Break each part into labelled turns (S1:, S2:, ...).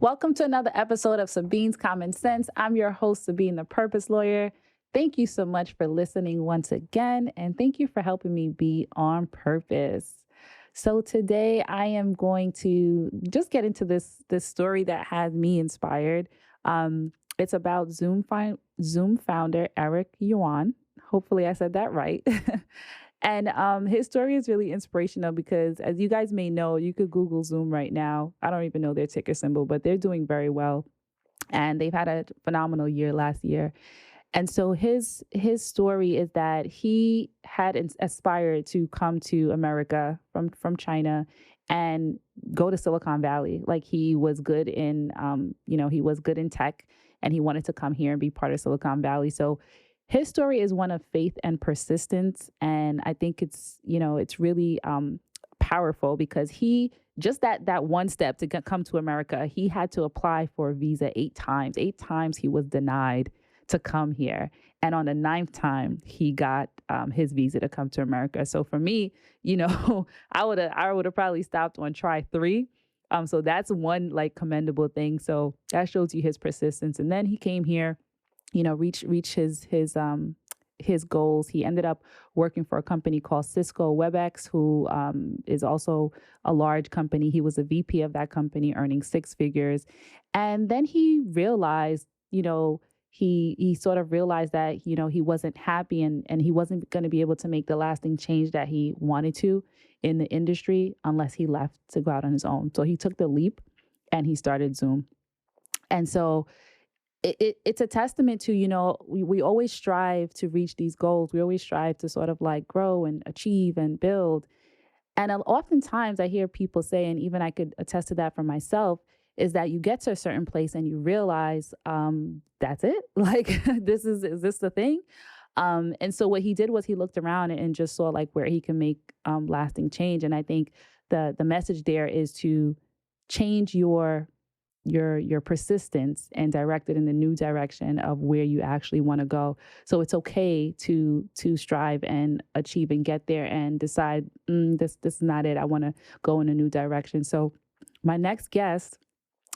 S1: Welcome to another episode of Sabine's Common Sense. I'm your host, Sabine, the Purpose Lawyer. Thank you so much for listening once again, and thank you for helping me be on purpose. So today I am going to just get into this story that has me inspired. It's about Zoom founder Eric Yuan. Hopefully I said that right. And his story is really inspirational because, as you guys may know, you could Google Zoom right now. I don't even know their ticker symbol, but they're doing very well. And they've had a phenomenal year last year. And so his story is that he had aspired to come to America from China and go to Silicon Valley. Like he was good in, he was good in tech, and he wanted to come here and be part of Silicon Valley. So his story is one of faith and persistence. And I think it's really powerful because he just that one step to come to America, he had to apply for a visa 8 times. 8 times he was denied to come here. And on the 9th time, he got his visa to come to America. So for me, I would have probably stopped on try 3. So that's one like commendable thing. So that shows you his persistence. And then he came here, reach his goals. He ended up working for a company called Cisco WebEx, who is also a large company. He was a VP of that company, earning 6 figures. And then he realized, he sort of realized that, he wasn't happy and he wasn't going to be able to make the lasting change that he wanted to in the industry unless he left to go out on his own. So he took the leap and he started Zoom. And so it's a testament to, we always strive to reach these goals. We always strive to sort of like grow and achieve and build. And oftentimes I hear people say, and even I could attest to that for myself, is that you get to a certain place and you realize, that's it. Like, is this the thing? And so what he did was he looked around and just saw like where he can make lasting change. And I think the message there is to change your persistence and direct it in the new direction of where you actually want to go. So it's okay to strive and achieve and get there and decide, this is not it. I want to go in a new direction. So my next guest,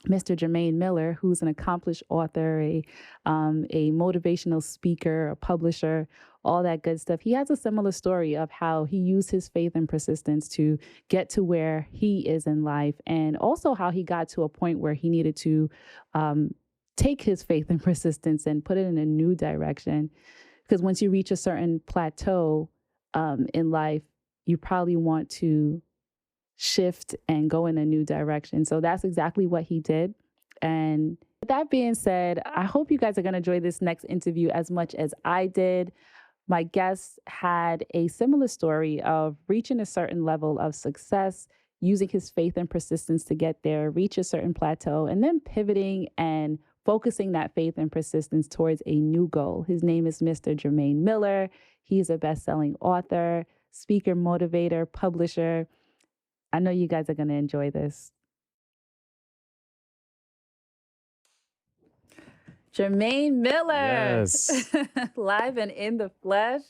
S1: Mr. Jermain Miller, who's an accomplished author, a motivational speaker, a publisher, all that good stuff. He has a similar story of how he used his faith and persistence to get to where he is in life, and also how he got to a point where he needed to take his faith and persistence and put it in a new direction. Because once you reach a certain plateau in life, you probably want to shift and go in a new direction. So that's exactly what he did. And with that being said, I hope you guys are going to enjoy this next interview as much as I did. My guest had a similar story of reaching a certain level of success, using his faith and persistence to get there, reach a certain plateau, and then pivoting and focusing that faith and persistence towards a new goal. His name is Mr. Jermain Miller. He's a best-selling author, speaker, motivator, publisher. I know you guys are going to enjoy this. Jermain Miller.
S2: Yes.
S1: Live and in the flesh.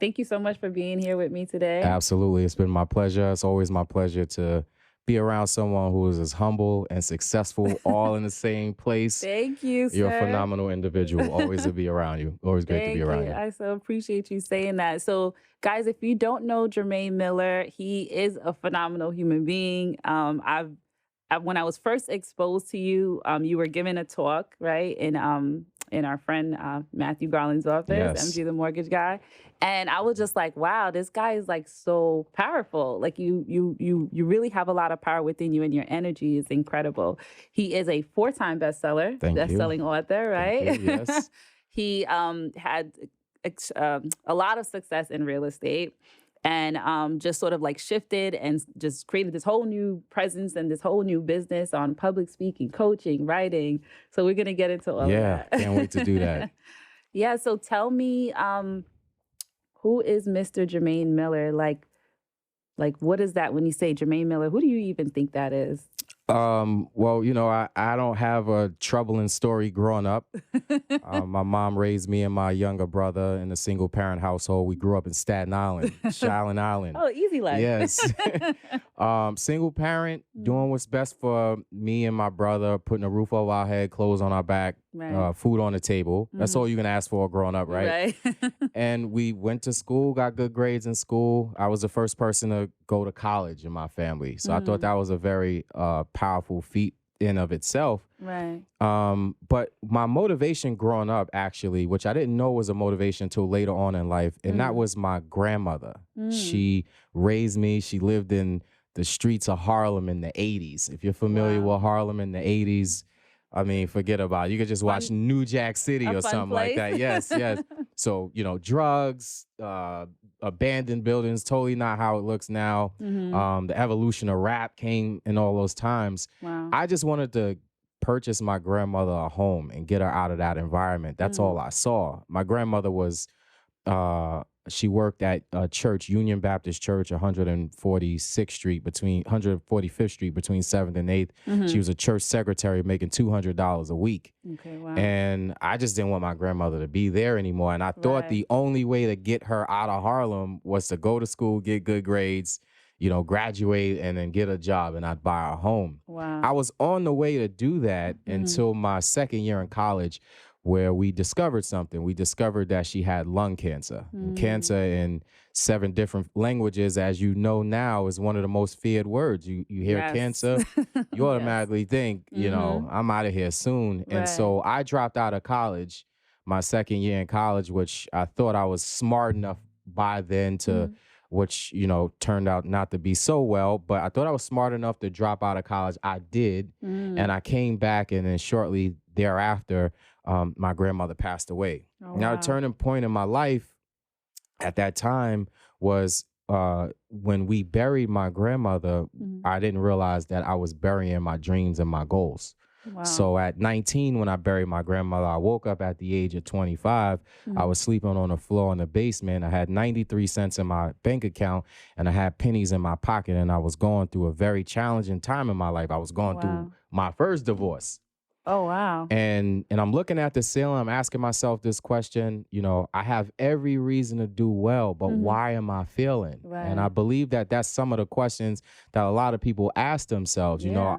S1: Thank you so much for being here with me today.
S2: Absolutely. It's been my pleasure. It's always my pleasure to be around someone who is as humble and successful all in the same place.
S1: Thank you, sir.
S2: You're a phenomenal individual. Always to be around you. Always great to be around you.
S1: I so appreciate you saying that. So, guys, if you don't know Jermain Miller, he is a phenomenal human being. When I was first exposed to you, you were giving a talk, right, in our friend Matthew Garland's office,
S2: Yes.
S1: MG the mortgage guy, and I was just like, wow, this guy is like so powerful. Like you really have a lot of power within you, and your energy is incredible. He is a 4-time bestseller, best-selling author, right?
S2: Thank you. Yes.
S1: He had a lot of success in real estate. And just sort of like shifted and just created this whole new presence and this whole new business on public speaking, coaching, writing. So we're going to get into all of that.
S2: Yeah, can't wait to do that.
S1: Yeah, so tell me, who is Mr. Jermain Miller? Like what is that when you say Jermain Miller? Who do you even think that is?
S2: Well, I don't have a troubling story growing up. My mom raised me and my younger brother in a single parent household. We grew up in Staten Island, Shaolin Island.
S1: Oh, easy life.
S2: Yes. Single parent,
S1: Mm,
S2: doing what's best for me and my brother, putting a roof over our head, clothes on our back,
S1: right.
S2: food on the table. That's
S1: Hmm.
S2: all you can ask for growing up, right?
S1: Right.
S2: And we went to school, got good grades in school. I was the first person to go to college in my family. So I thought
S1: Mm,
S2: that was a very powerful feat in of itself.
S1: right.
S2: But my motivation growing up, actually, which I didn't know was a motivation until later on in life, and that
S1: Mm,
S2: was my grandmother.
S1: mm.
S2: She raised me. She lived in the streets of Harlem in the 80s. If you're familiar
S1: Wow.
S2: with Harlem in the 80s, I mean, forget about it. You could just watch
S1: Fun,
S2: New Jack City
S1: a
S2: or
S1: fun
S2: something like
S1: place.
S2: that. Yes, yes. So, drugs, abandoned buildings, totally not how it looks now.
S1: Hmm.
S2: The evolution of rap came in all those times.
S1: Wow.
S2: I just wanted to purchase my grandmother a home and get her out of that environment. That's all
S1: Mm,
S2: I saw. My grandmother was she worked at a church, Union Baptist Church, 146th Street between 145th Street between 7th and 8th. She
S1: hmm.
S2: was a church secretary making $200 a week.
S1: Okay. Wow.
S2: And I just didn't want my grandmother to be there anymore. And I thought
S1: Right.
S2: the only way to get her out of Harlem was to go to school, get good grades, graduate, and then get a job, and I'd buy her a home. I
S1: Wow.
S2: was on the way to do that
S1: Hmm.
S2: until my second year in college, where we discovered something. We discovered that she had lung cancer. And
S1: Mm.
S2: cancer in 7 different languages, as you know now, is one of the most feared words. You hear
S1: Yes.
S2: cancer, you
S1: Yes.
S2: automatically think,
S1: Hmm.
S2: I'm out of here soon. And
S1: Right.
S2: so I dropped out of college, my second year in college, which I thought I was smart enough by then to,
S1: Mm,
S2: which, turned out not to be so well, but I thought I was smart enough to drop out of college. I did. And
S1: mm.
S2: I came back, and then shortly thereafter, my grandmother passed away.
S1: Oh,
S2: Now, a
S1: wow.
S2: turning point in my life at that time was when we buried my grandmother.
S1: Mm.
S2: I didn't realize that I was burying my dreams and my goals.
S1: Wow.
S2: So at 19, when I buried my grandmother, I woke up at the age of 25. I
S1: Mm.
S2: was sleeping on the floor in the basement. I had 93 cents in my bank account, and I had pennies in my pocket, and I was going through a very challenging time in my life. I was going through
S1: Wow.
S2: my first divorce.
S1: Oh, wow.
S2: And I'm looking at the ceiling, I'm asking myself this question, I have every reason to do well, but
S1: Hmm.
S2: why am I failing? And I
S1: Right.
S2: believe that that's some of the questions that a lot of people ask themselves.
S1: Yeah.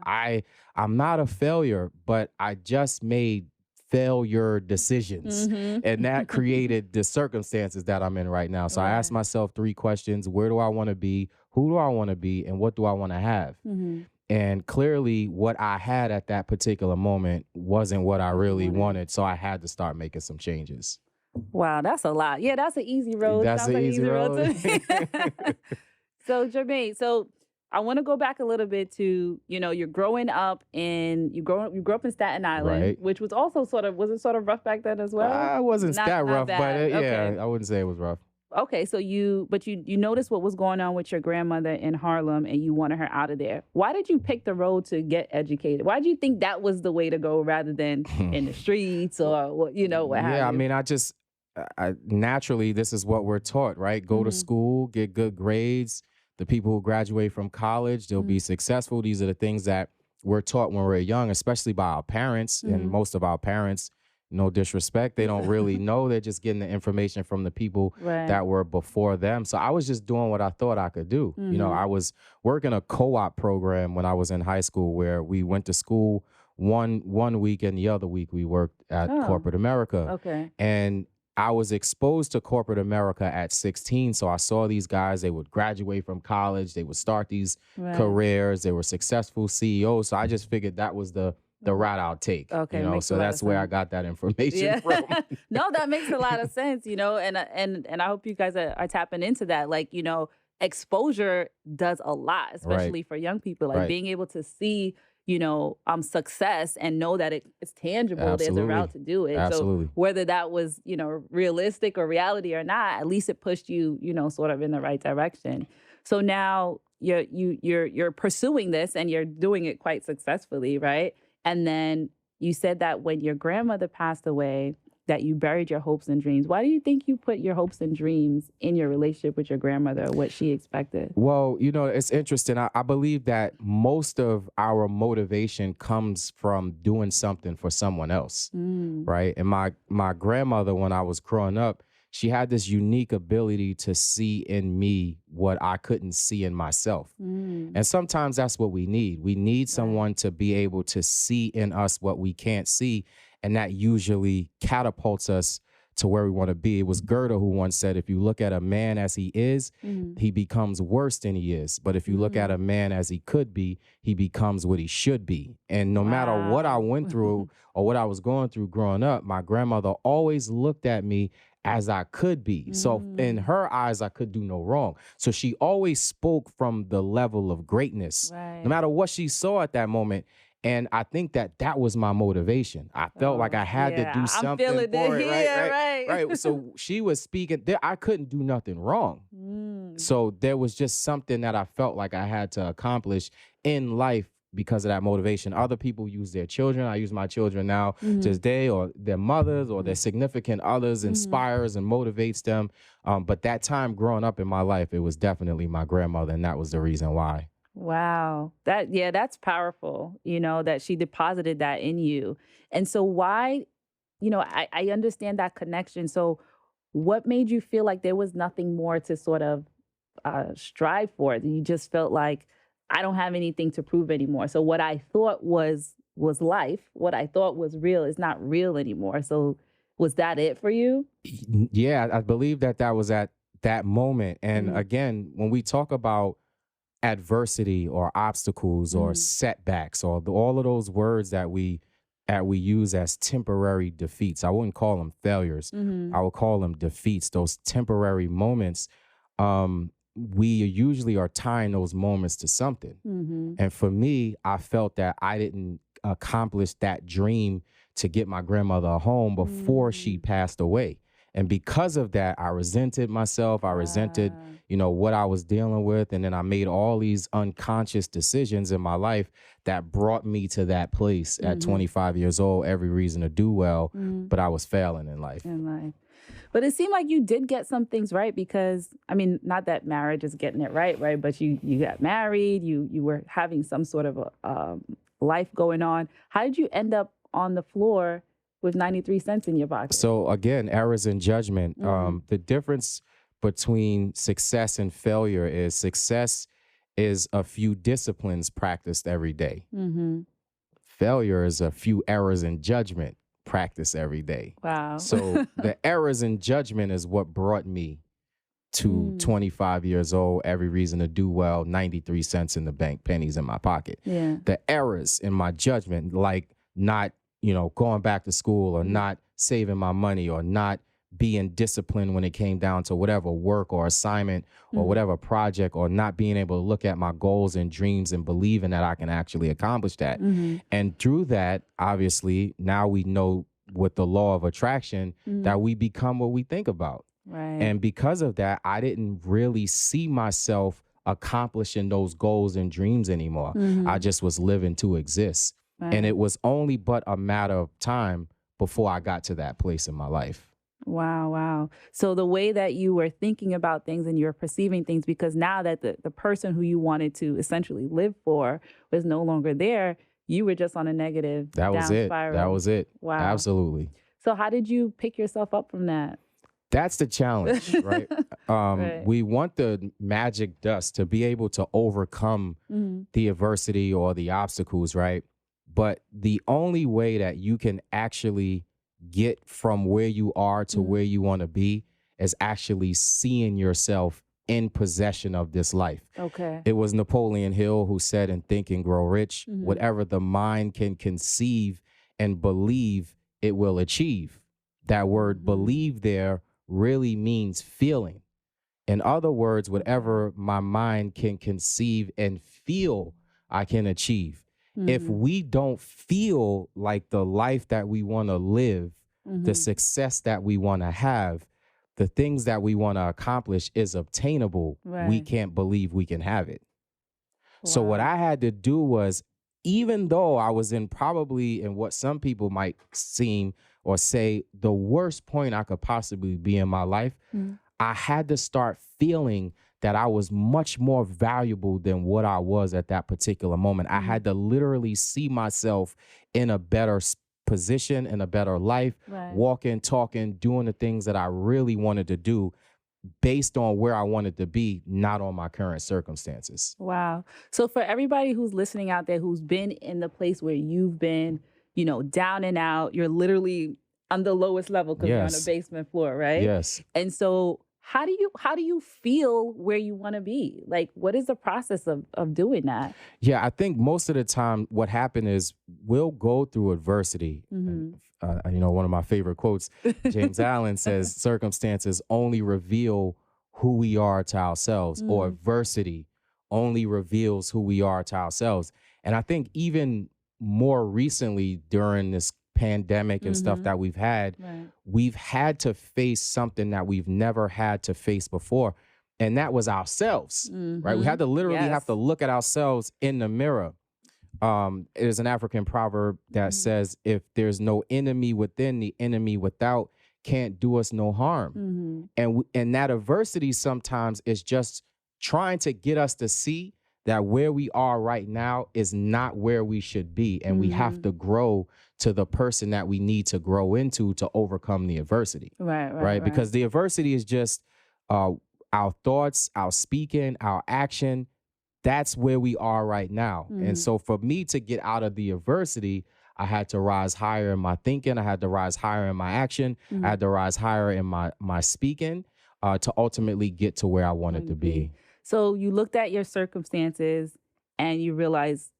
S2: I'm not a failure, but I just made failure decisions.
S1: Hmm.
S2: And that created the circumstances that I'm in right now. So I asked
S1: Right.
S2: myself 3 questions. Where do I want to be? Who do I want to be? And what do I want to have?
S1: Hmm.
S2: And clearly, what I had at that particular moment wasn't what I
S1: What you
S2: really
S1: wanted.
S2: wanted. So I had to start making some changes.
S1: Wow, that's a lot. Yeah, that's an easy road.
S2: That's
S1: Sounds
S2: the
S1: like an
S2: easy
S1: easy road to
S2: road.
S1: me. So, Jermaine, I want to go back a little bit to, you're growing up you grew up in Staten Island,
S2: Right.
S1: which was also was it sort of rough back then as well?
S2: I wasn't that
S1: Not
S2: rough, but
S1: bad.
S2: yeah,
S1: Okay.
S2: I wouldn't say it was rough.
S1: Okay, so you noticed what was going on with your grandmother in Harlem and you wanted her out of there. Why did you pick the road to get educated? Why did you think that was the way to go rather than in the streets or what have
S2: Yeah, I
S1: you?
S2: mean, naturally, this is what we're taught, right? Go to
S1: Mhm.
S2: school, get good grades. The people who graduate from college, they'll be
S1: Mhm.
S2: successful. These are the things that we're taught when we're young, especially by our parents. And
S1: Mhm.
S2: most of our parents, no disrespect, they don't really know. They're just getting the information from the people
S1: Right.
S2: that were before them. So I was just doing what I thought I could do. I
S1: Mhm.
S2: was working a co-op program when I was in high school where we went to school one week, and the other week we worked at
S1: Oh,
S2: corporate America.
S1: okay.
S2: And I was exposed to corporate America at 16. So I saw these guys, they would graduate from college, they would start these
S1: Right.
S2: careers, they were successful CEOs. So I just figured that was the
S1: Mhm.
S2: route I'll take,
S1: Okay, makes a
S2: So
S1: lot of
S2: that's where I
S1: sense.
S2: got that information
S1: Yeah.
S2: from.
S1: No, that makes a lot of sense, and I hope you guys are tapping into that. Like, exposure does a lot,
S2: Right,
S1: especially for young people. Like
S2: right.
S1: being able to see, success and know that it's tangible, there's a route
S2: Absolutely.
S1: to do it. So
S2: Absolutely.
S1: whether that was, realistic or reality or not, at least it pushed you, sort of in the right direction. So now you're pursuing this and you're doing it quite successfully, right? And then you said that when your grandmother passed away, that you buried your hopes and dreams. Why do you think you put your hopes and dreams in your relationship with your grandmother, or what she expected?
S2: Well, it's interesting. I believe that most of our motivation comes from doing something for someone else, right? And my grandmother, when I was growing up, she had this unique ability to see in me what I couldn't see in myself. And sometimes that's what we need. We need someone to be able to see in us what we can't see. And that usually catapults us to where we want to be. It was Goethe who once said, if you look at a man as he is, he becomes worse than he is. But if you look at a man as he could be, he becomes what he should be. And no matter what I went through or what I was going through growing up, my grandmother always looked at me as I could be. So in her eyes, I could do no wrong. So she always spoke from the level of greatness, no matter what she saw at that moment. And I think that was my motivation. I felt like I had to do something for it. Right. So she was speaking there. I couldn't do nothing wrong. So there was just something that I felt like I had to accomplish in life because of that motivation. Other people use their children. I use my children now to this day, or their mothers or their significant others, inspires and motivates them. But that time growing up in my life, it was definitely my grandmother, and that was the reason why.
S1: Wow. That's powerful, that she deposited that in you. And so why, I understand that connection. So what made you feel like there was nothing more to sort of strive for? You just felt like, I don't have anything to prove anymore. So what I thought was life, what I thought was real is not real anymore. So was that it for you?
S2: Yeah, I believe that was at that moment. And again, when we talk about adversity or obstacles or setbacks or all of those words that we use as temporary defeats, I wouldn't call them failures. I would call them defeats, those temporary moments. We usually are tying those moments to something. And for me, I felt that I didn't accomplish that dream to get my grandmother a home before she passed away. And because of that, I resented myself. I resented, what I was dealing with. And then I made all these unconscious decisions in my life that brought me to that place at 25 years old, every reason to do well, but I was failing in life.
S1: But it seemed like you did get some things right because, not that marriage is getting it right? But you got married, you were having some sort of a life going on. How did you end up on the floor with 93 cents in your pocket?
S2: So again, errors in judgment. The difference between success and failure is success is a few disciplines practiced every day. Failure is a few errors in judgment practice every day.
S1: Wow.
S2: So the errors in judgment is what brought me to 25 years old, every reason to do well, 93 cents in the bank, pennies in my pocket. The errors in my judgment, like not, going back to school or not saving my money or not being disciplined when it came down to whatever work or assignment or whatever project, or not being able to look at my goals and dreams and believing that I can actually accomplish that. And through that, obviously, now we know with the law of attraction that we become what we think about. And because of that, I didn't really see myself accomplishing those goals and dreams anymore. I just was living to exist. And it was only but a matter of time before I got to that place in my life.
S1: Wow. So the way that you were thinking about things and you were perceiving things, because now that the person who you wanted to essentially live for was no longer there, you were just on a negative
S2: down
S1: spiral.
S2: That was it.
S1: Wow.
S2: Absolutely.
S1: So how did you pick yourself up from that?
S2: That's the challenge, right? We want the magic dust to be able to overcome the adversity or the obstacles, right? But the only way that you can actually get from where you are to where you want to be is actually seeing yourself in possession of this life. It was Napoleon Hill who said in Think and Grow Rich, whatever the mind can conceive and believe, it will achieve. That word believe there really means feeling. In other words, whatever my mind can conceive and feel, I can achieve. If we don't feel like the life that we want to live, the success that we want to have, the things that we want to accomplish is obtainable, we can't believe we can have it. So what I had to do was even though I was in probably in what some people might seem or say the worst point I could possibly be in my life, I had to start feeling that I was much more valuable than what I was at that particular moment. I had to literally see myself in a better position, in a better life, walking, talking, doing the things that I really wanted to do based on where I wanted to be, not on my current circumstances.
S1: Wow. So for everybody who's listening out there, who's been in the place where you've been, you know, down and out, you're literally on the lowest level because you're on the basement floor, right?
S2: Yes.
S1: And so how do you feel where you want to be? Like, what is the process of doing that?
S2: Yeah, I think most of the time what happened is we'll go through adversity. And, you know, one of my favorite quotes, James Allen says, circumstances only reveal who we are to ourselves, or adversity only reveals who we are to ourselves. And I think even more recently during this pandemic and stuff that we've had to face something that we've never had to face before. And that was ourselves, right? We had to literally have to look at ourselves in the mirror. There's an African proverb that says, if there's no enemy within, the enemy without can't do us no harm. And that adversity sometimes is just trying to get us to see that where we are right now is not where we should be. And we have to grow to the person that we need to grow into to overcome the adversity. Right. Because the adversity is just our thoughts, our speaking, our action. That's where we are right now. And so for me to get out of the adversity, I had to rise higher in my thinking. I had to rise higher in my action. I had to rise higher in my speaking to ultimately get to where I wanted to be.
S1: So you looked at your circumstances and you realized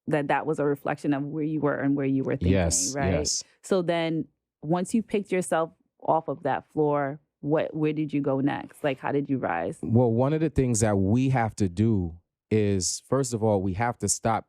S1: that that was a reflection of where you were and where you were thinking, right?
S2: Yes.
S1: So then once you picked yourself off of that floor, where did you go next? Like, how did you rise?
S2: Well, one of the things that we have to do is, first of all, we have to stop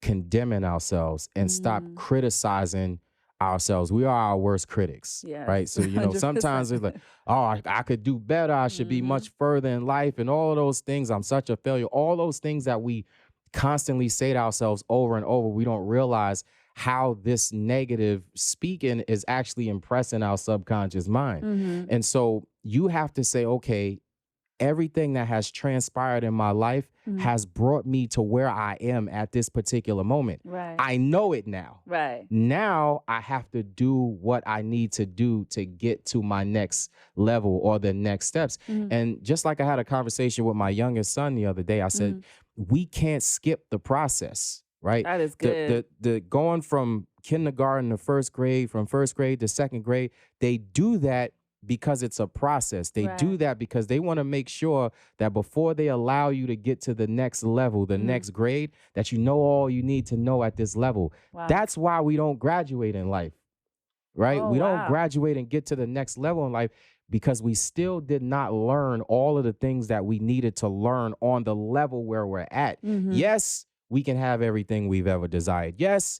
S2: condemning ourselves and stop criticizing ourselves. We are our worst critics, right? So, you know, 100%. Sometimes it's like, oh, I could do better. I should be much further in life and all of those things. I'm such a failure. All those things that we constantly say to ourselves over and over, we don't realize how this negative speaking is actually impressing our subconscious mind. And so you have to say, okay, everything that has transpired in my life has brought me to where I am at this particular moment. I know it now. Now I have to do what I need to do to get to my next level or the next steps. And just like I had a conversation with my youngest son the other day, I said, we can't skip the process. Right.
S1: That is good.
S2: The going from kindergarten to first grade, from first grade to second grade, they do that because it's a process. They do that because they want to make sure that before they allow you to get to the next level, the next grade, that you know all you need to know at this level. That's why we don't graduate in life, right? We don't graduate and get to the next level in life because we still did not learn all of the things that we needed to learn on the level where we're at. Yes, we can have everything we've ever desired. Yes,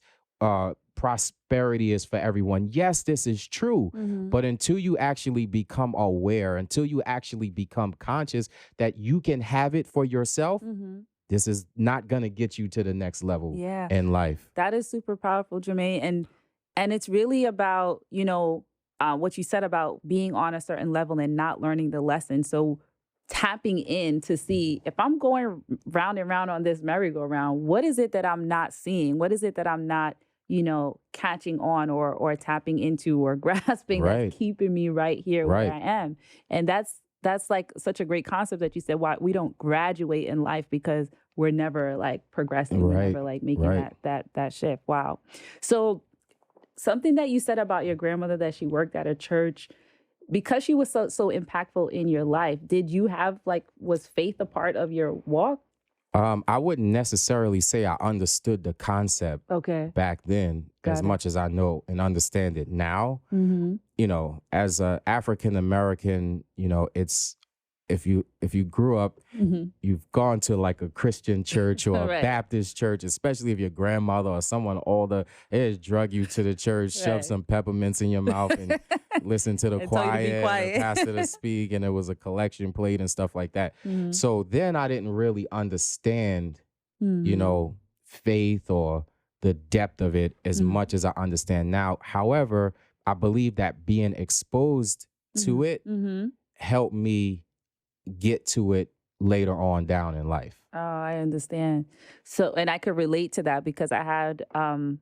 S2: prosperity is for everyone. Yes, this is true. But until you actually become aware, until you actually become conscious that you can have it for yourself, this is not going to get you to the next level in life.
S1: That is super powerful, Jermain. And it's really about, you know, what you said about being on a certain level and not learning the lesson. So tapping in to see if I'm going round and round on this merry-go-round, what is it that I'm not seeing? What is it that I'm not, you know, catching on or tapping into or grasping that's keeping me right here where I am? And that's like such a great concept that you said, why we don't graduate in life because we're never like progressing, we're never like making that shift. Wow. So something that you said about your grandmother, that she worked at a church, because she was so impactful in your life, did you have was faith a part of your walk?
S2: I wouldn't necessarily say I understood the concept back then as much as I know and understand it now. You know, as an African American, you know, it's if you grew up, you've gone to like a Christian church or a Baptist church, especially if your grandmother or someone older has drug you to the church, shove some peppermints in your mouth and listen to the choir and the pastor to speak, and it was a collection plate and stuff like that. So then I didn't really understand, you know, faith or the depth of it as much as I understand now. However, I believe that being exposed to it helped me get to it later on down in life.
S1: Oh, I understand. So, and I could relate to that because I had, I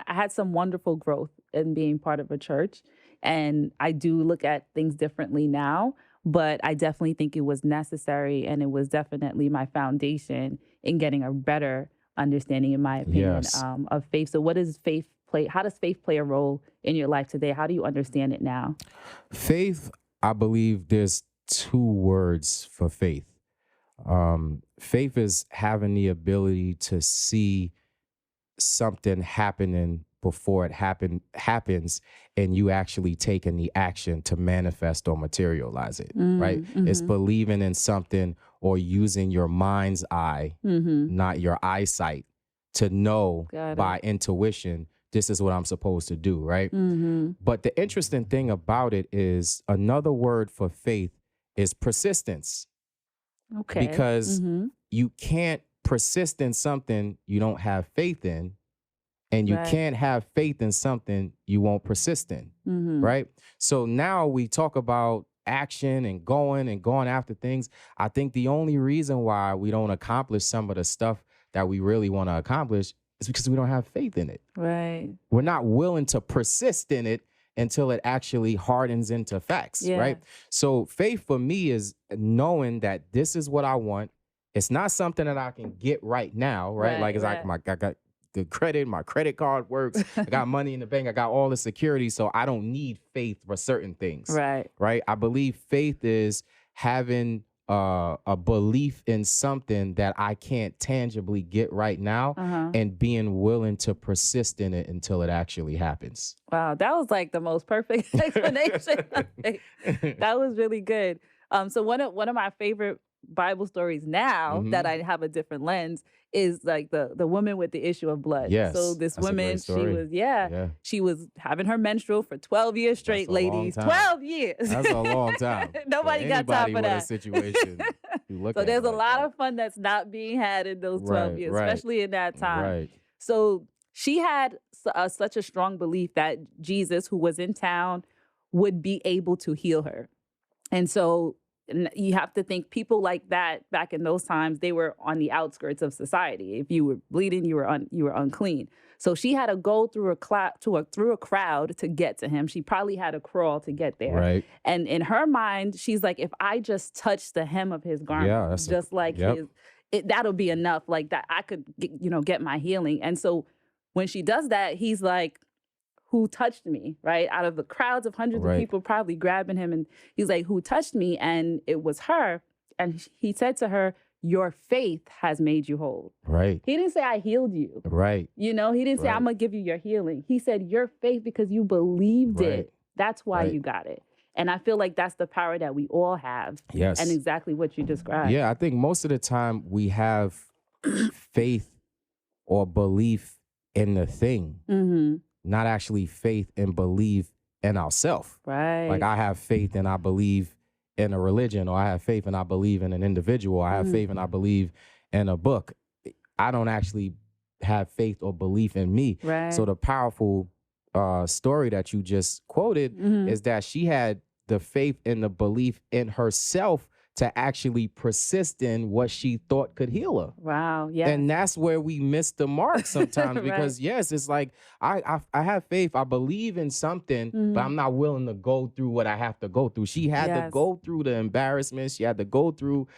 S1: had some wonderful growth in being part of a church. And I do look at things differently now, but I definitely think it was necessary. And it was definitely my foundation in getting a better understanding, in my opinion, of faith. So what does faith play? How does faith play a role in your life today? How do you understand it now?
S2: Faith, I believe there's two words for faith. Faith is having the ability to see something happening before it happens, and you actually taking the action to manifest or materialize it, right? It's believing in something or using your mind's eye, not your eyesight, to know by intuition, this is what I'm supposed to do, right? But the interesting thing about it is another word for faith is persistence.
S1: Okay.
S2: Because you can't persist in something you don't have faith in, and you can't have faith in something you won't persist in, right? So now we talk about action and going after things. I think the only reason why we don't accomplish some of the stuff that we really want to accomplish is because we don't have faith in it.
S1: Right.
S2: We're not willing to persist in it until it actually hardens into facts, right? So faith for me is knowing that this is what I want. It's not something that I can get right now, right? Like it's like I got good credit, my credit card works, I got money in the bank, I got all the security, so I don't need faith for certain things. Right? I believe faith is having a belief in something that I can't tangibly get right now and being willing to persist in it until it actually happens.
S1: Wow, that was like the most perfect explanation. That was really good. So one of my favorite Bible stories now that I have a different lens is like the woman with the issue of blood.
S2: Yes,
S1: so this woman, she was having her menstrual for 12 years straight, ladies. 12 years.
S2: That's a long time.
S1: Nobody got time for that.
S2: A situation,
S1: so there's a lot of fun that's not being had in those 12 years, especially in that time. So she had such a strong belief that Jesus, who was in town, would be able to heal her. And so you have to think people like that back in those times, they were on the outskirts of society. If you were bleeding, you were unclean. So she had to go through a crowd to get to him. She probably had to crawl to get there.
S2: Right.
S1: And in her mind, she's like, if I just touch the hem of his garment, that'll be enough. Like that, I could get my healing. And so when she does that, he's like, who touched me, right? Out of the crowds of hundreds of people probably grabbing him. And he's like, who touched me? And it was her. And he said to her, your faith has made you whole.
S2: Right.
S1: He didn't say, I healed you.
S2: Right.
S1: He didn't say, I'm going to give you your healing. He said, your faith, because you believed it. That's why you got it. And I feel like that's the power that we all have.
S2: Yes.
S1: And exactly what you described.
S2: Yeah, I think most of the time we have faith or belief in the thing. Not actually faith and believe in ourselves.
S1: Right.
S2: Like I have faith and I believe in a religion, or I have faith and I believe in an individual. I have faith and I believe in a book. I don't actually have faith or belief in me.
S1: Right.
S2: So the powerful story that you just quoted is that she had the faith and the belief in herself to actually persist in what she thought could heal her.
S1: Wow, yeah.
S2: And that's where we miss the mark sometimes because yes, it's like I have faith, I believe in something, but I'm not willing to go through what I have to go through. She had to go through the embarrassment, she had to go through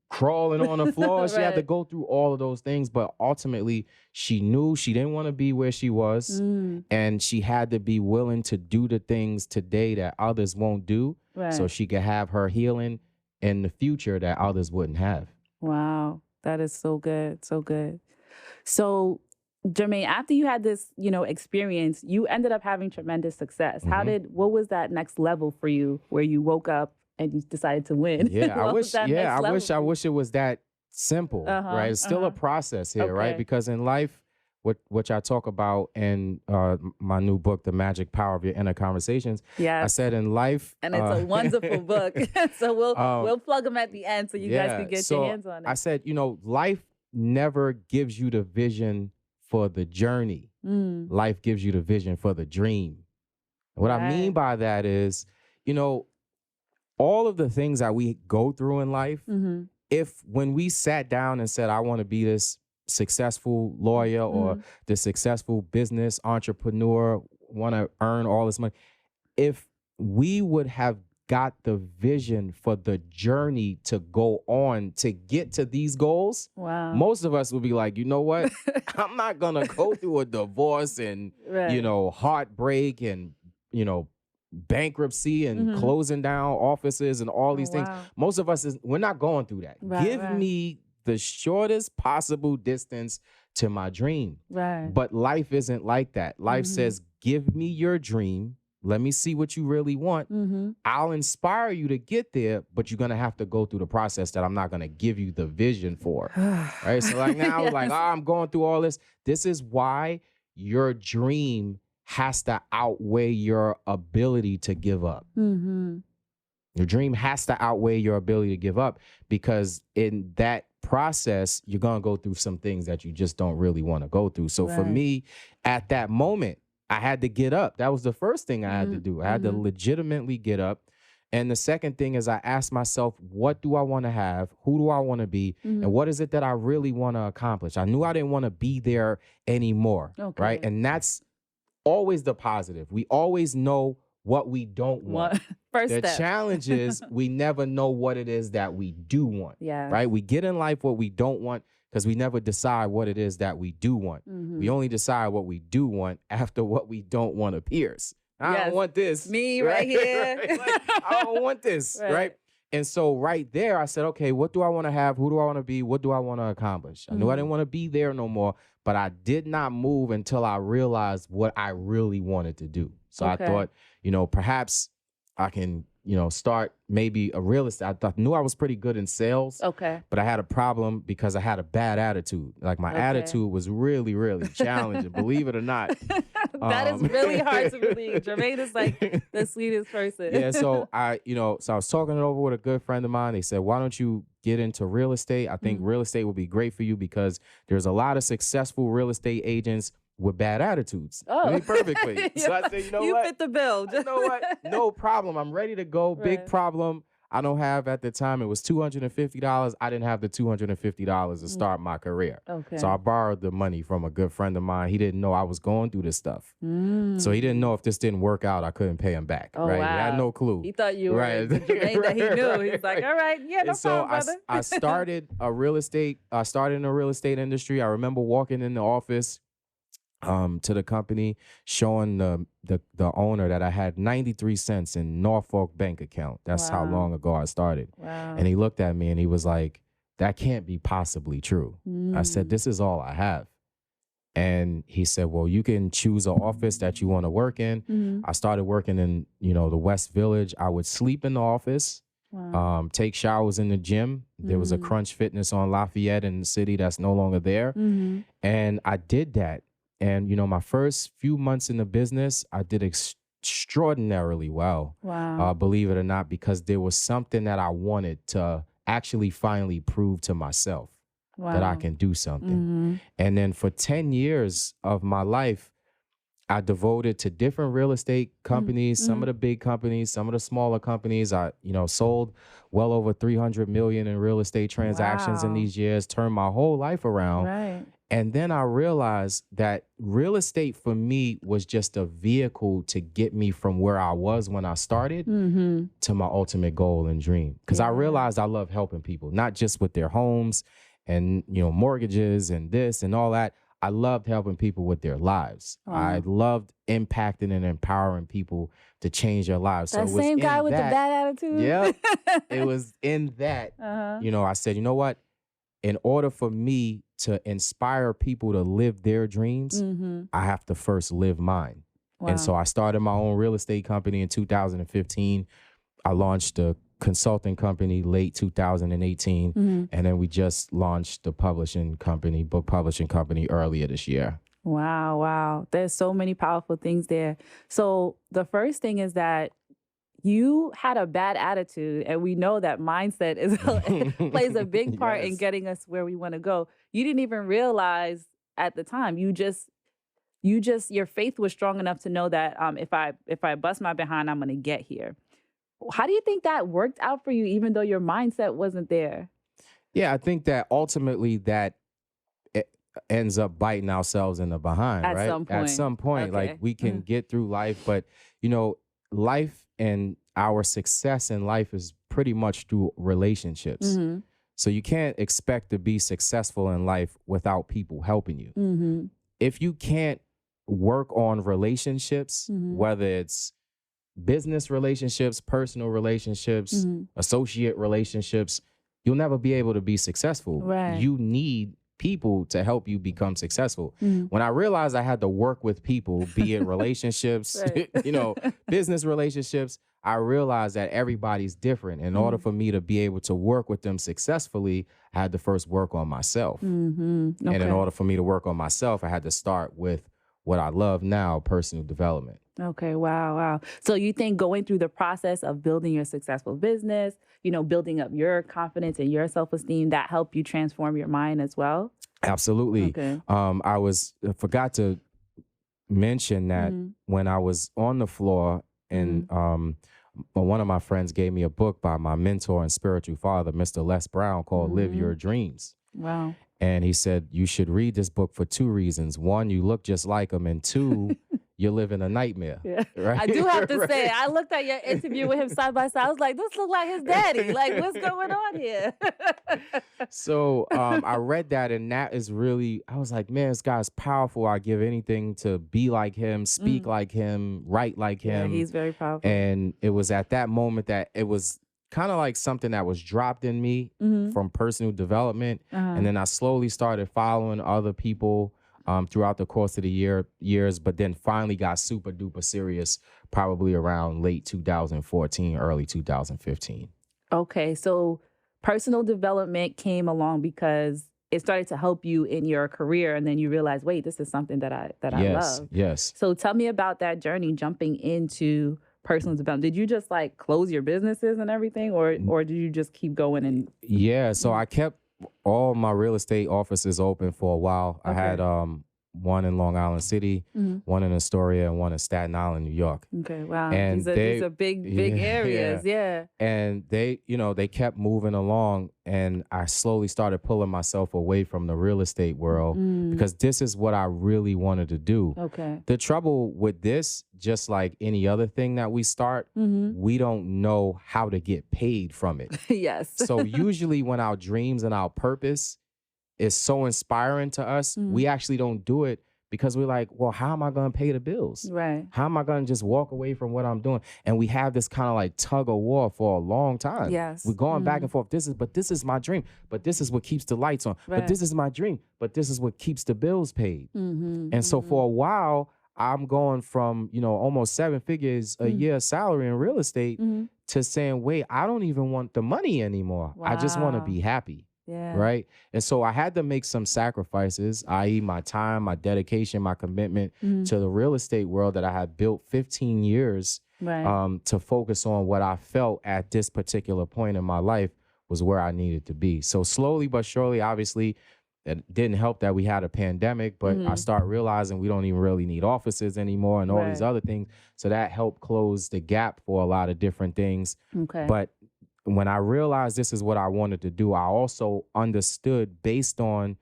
S2: crawling on the floor, she had to go through all of those things, but ultimately she knew she didn't want to be where she was, and she had to be willing to do the things today that others won't do, so she could have her healing in the future that others wouldn't have.
S1: Wow, that is so good, so good. So, Jermain, after you had this, experience, you ended up having tremendous success. What was that next level for you, where you woke up and you decided to win?
S2: Yeah, I wish it was that simple, right? It's still a process here, right? Because in life, which I talk about in my new book, The Magic Power of Your Inner Conversations.
S1: Yes.
S2: I said in life.
S1: And it's a wonderful book. So we'll plug them at the end so you guys can get your hands on it.
S2: I said, life never gives you the vision for the journey. Life gives you the vision for the dream. And what I mean by that is, you know, all of the things that we go through in life, if when we sat down and said, I want to be this successful lawyer or this successful business entrepreneur, want to earn all this money, if we would have got the vision for the journey to go on to get to these goals, most of us would be like, you know what? I'm not going to go through a divorce and, you know, heartbreak and, you know, bankruptcy and closing down offices and all these things. Most of us, we're not going through that. Give me the shortest possible distance to my dream. But life isn't like that. Life says, give me your dream. Let me see what you really want. I'll inspire you to get there, but you're going to have to go through the process that I'm not going to give you the vision for. Right? So like now, like, oh, I'm going through all this. This is why your dream has to outweigh your ability to give up. Your dream has to outweigh your ability to give up, because in that process, you're going to go through some things that you just don't really want to go through. So for me, at that moment, I had to get up. That was the first thing I had to do. I had to legitimately get up. And the second thing is I asked myself, what do I want to have? Who do I want to be? And what is it that I really want to accomplish? I knew I didn't want to be there anymore, right? And that's always the positive. We always know what we don't want. The challenge is we never know what it is that we do want, right? We get in life what we don't want because we never decide what it is that we do want. We only decide what we do want after what we don't want appears. I don't want this.
S1: Me right here.
S2: Like, I don't want this, right? And so right there, I said, okay, what do I want to have? Who do I want to be? What do I want to accomplish? I knew I didn't want to be there no more, but I did not move until I realized what I really wanted to do. So I thought, you know, perhaps I can, you know, start maybe a real estate. Knew I was pretty good in sales. But I had a problem because I had a bad attitude. Like my attitude was really, really challenging, believe it or not.
S1: That is really hard to believe. Jermain is like the sweetest person.
S2: So I was talking it over with a good friend of mine. They said, why don't you get into real estate? I think real estate would be great for you because there's a lot of successful real estate agents with bad attitudes. I mean, perfectly. So I said, you know what?
S1: You fit the bill.
S2: You know what? No problem. I'm ready to go. Big problem. I don't have at the time, it was $250. I didn't have the $250 to start my career. So I borrowed the money from a good friend of mine. He didn't know I was going through this stuff. So he didn't know if this didn't work out, I couldn't pay him back. Right? He had no clue.
S1: He thought you were the Jermain that he knew. He's like, all right, yeah, no problem, brother.
S2: I started in the real estate industry. I remember walking in the office to the company, showing the owner that I had 93 cents in Norfolk bank account. That's how long ago I started. And he looked at me and he was like, that can't be possibly true. I said, this is all I have. And he said, well, you can choose an office that you want to work in. I started working in, you know, the West Village. I would sleep in the office, take showers in the gym. There was a Crunch Fitness on Lafayette in the city that's no longer there. And I did that. And, you know, my first few months in the business, I did extraordinarily well, believe it or not, because there was something that I wanted to actually finally prove to myself that I can do something. And then for 10 years of my life, I devoted to different real estate companies, some of the big companies, some of the smaller companies. I, you know, sold well over 300 million in real estate transactions in these years, turned my whole life around. And then I realized that real estate for me was just a vehicle to get me from where I was when I started to my ultimate goal and dream. Because I realized I love helping people, not just with their homes and, you know, mortgages and this and all that. I loved helping people with their lives. I loved impacting and empowering people to change their lives.
S1: That same guy with the bad attitude?
S2: Yeah. It was in that, you know, I said, you know what? In order for me to inspire people to live their dreams, I have to first live mine. And so I started my own real estate company in 2015. I launched a consulting company late 2018. And then we just launched the publishing company, book publishing company, earlier this year.
S1: Wow. There's so many powerful things there. So the first thing is that you had a bad attitude, and we know that mindset is plays a big part in
S2: Yes.
S1: getting us where we want to go. You didn't even realize at the time. You just your faith was strong enough to know that if I bust my behind, I'm gonna get here. How do you think that worked out for you, even though your mindset wasn't there?
S2: Yeah, I think that ultimately that it ends up biting ourselves in the behind,
S1: At
S2: right?
S1: some
S2: At
S1: point.
S2: some point, like
S1: Okay.
S2: we can get through life, but you know, life and our success in life is pretty much through relationships.
S1: Mm-hmm.
S2: So you can't expect to be successful in life without people helping you.
S1: Mm-hmm.
S2: If you can't work on relationships,
S1: Mm-hmm.
S2: whether it's business relationships, personal relationships,
S1: Mm-hmm.
S2: associate relationships, you'll never be able to be successful.
S1: Right.
S2: You need people to help you become successful.
S1: Mm-hmm.
S2: When I realized I had to work with people, be it relationships,
S1: Right.
S2: business relationships, I realized that everybody's different. In order for me to be able to work with them successfully, I had to first work on myself.
S1: Mm-hmm.
S2: And in
S1: Okay.
S2: order for me to work on myself, I had to start with what I love now, personal development.
S1: Okay. Wow. Wow. So you think going through the process of building your successful business, building up your confidence and your self-esteem, that helped you transform your mind as well?
S2: Absolutely.
S1: Okay.
S2: I forgot to mention that
S1: Mhm.
S2: when I was on the floor and one of my friends gave me a book by my mentor and spiritual father, Mr. Les Brown, called Live Your Dreams.
S1: Wow.
S2: And he said, you should read this book for two reasons. One, you look just like him. And two, you live in a nightmare.
S1: Yeah.
S2: Right?
S1: I do have to say,
S2: Right.
S1: I looked at your interview with him side by side. I was like, this looks like his daddy. Like, what's going on here?
S2: So I read that, and that is really, I was like, man, this guy's powerful. I give anything to be like him, speak like him, write like
S1: Yeah,
S2: him.
S1: he's very powerful.
S2: And it was at that moment that it was kind of like something that was dropped in me from personal development. And then I slowly started following other people throughout the course of the years, but then finally got super duper serious probably around late 2014, early 2015.
S1: Okay, so personal development came along because it started to help you in your career, and then you realize, wait, this is something that I
S2: Yes,
S1: love.
S2: yes.
S1: So tell me about that journey jumping into personal development. Did you just like close your businesses and everything, or did you just keep going and
S2: Yeah, so I kept all my real estate offices open for a while. I had one in Long Island City, one in Astoria, and one in Staten Island, New York.
S1: Okay, wow.
S2: And
S1: These are big areas. Yeah.
S2: And they kept moving along, and I slowly started pulling myself away from the real estate world because this is what I really wanted to do.
S1: Okay.
S2: The trouble with this, just like any other thing that we start, we don't know how to get paid from it.
S1: Yes.
S2: So usually when our dreams and our purpose is so inspiring to us, we actually don't do it because we're like, well, how am I going to pay the bills?
S1: Right.
S2: How am I going to just walk away from what I'm doing? And we have this kind of like tug of war for a long time.
S1: Yes.
S2: We're going back and forth. This is my dream, but this is what keeps the lights on.
S1: Right.
S2: But this is my dream, but this is what keeps the bills paid. And so for a while, I'm going from, almost 7 figures a year salary in real estate to saying, wait, I don't even want the money anymore. I just want to be happy.
S1: Yeah.
S2: Right. And so I had to make some sacrifices, i.e. my time, my dedication, my commitment to the real estate world that I had built 15 years to focus on what I felt at this particular point in my life was where I needed to be. So slowly but surely, obviously, it didn't help that we had a pandemic, but I started realizing we don't even really need offices anymore and all these other things. So that helped close the gap for a lot of different things.
S1: Okay.
S2: But when I realized this is what I wanted to do, I also understood based on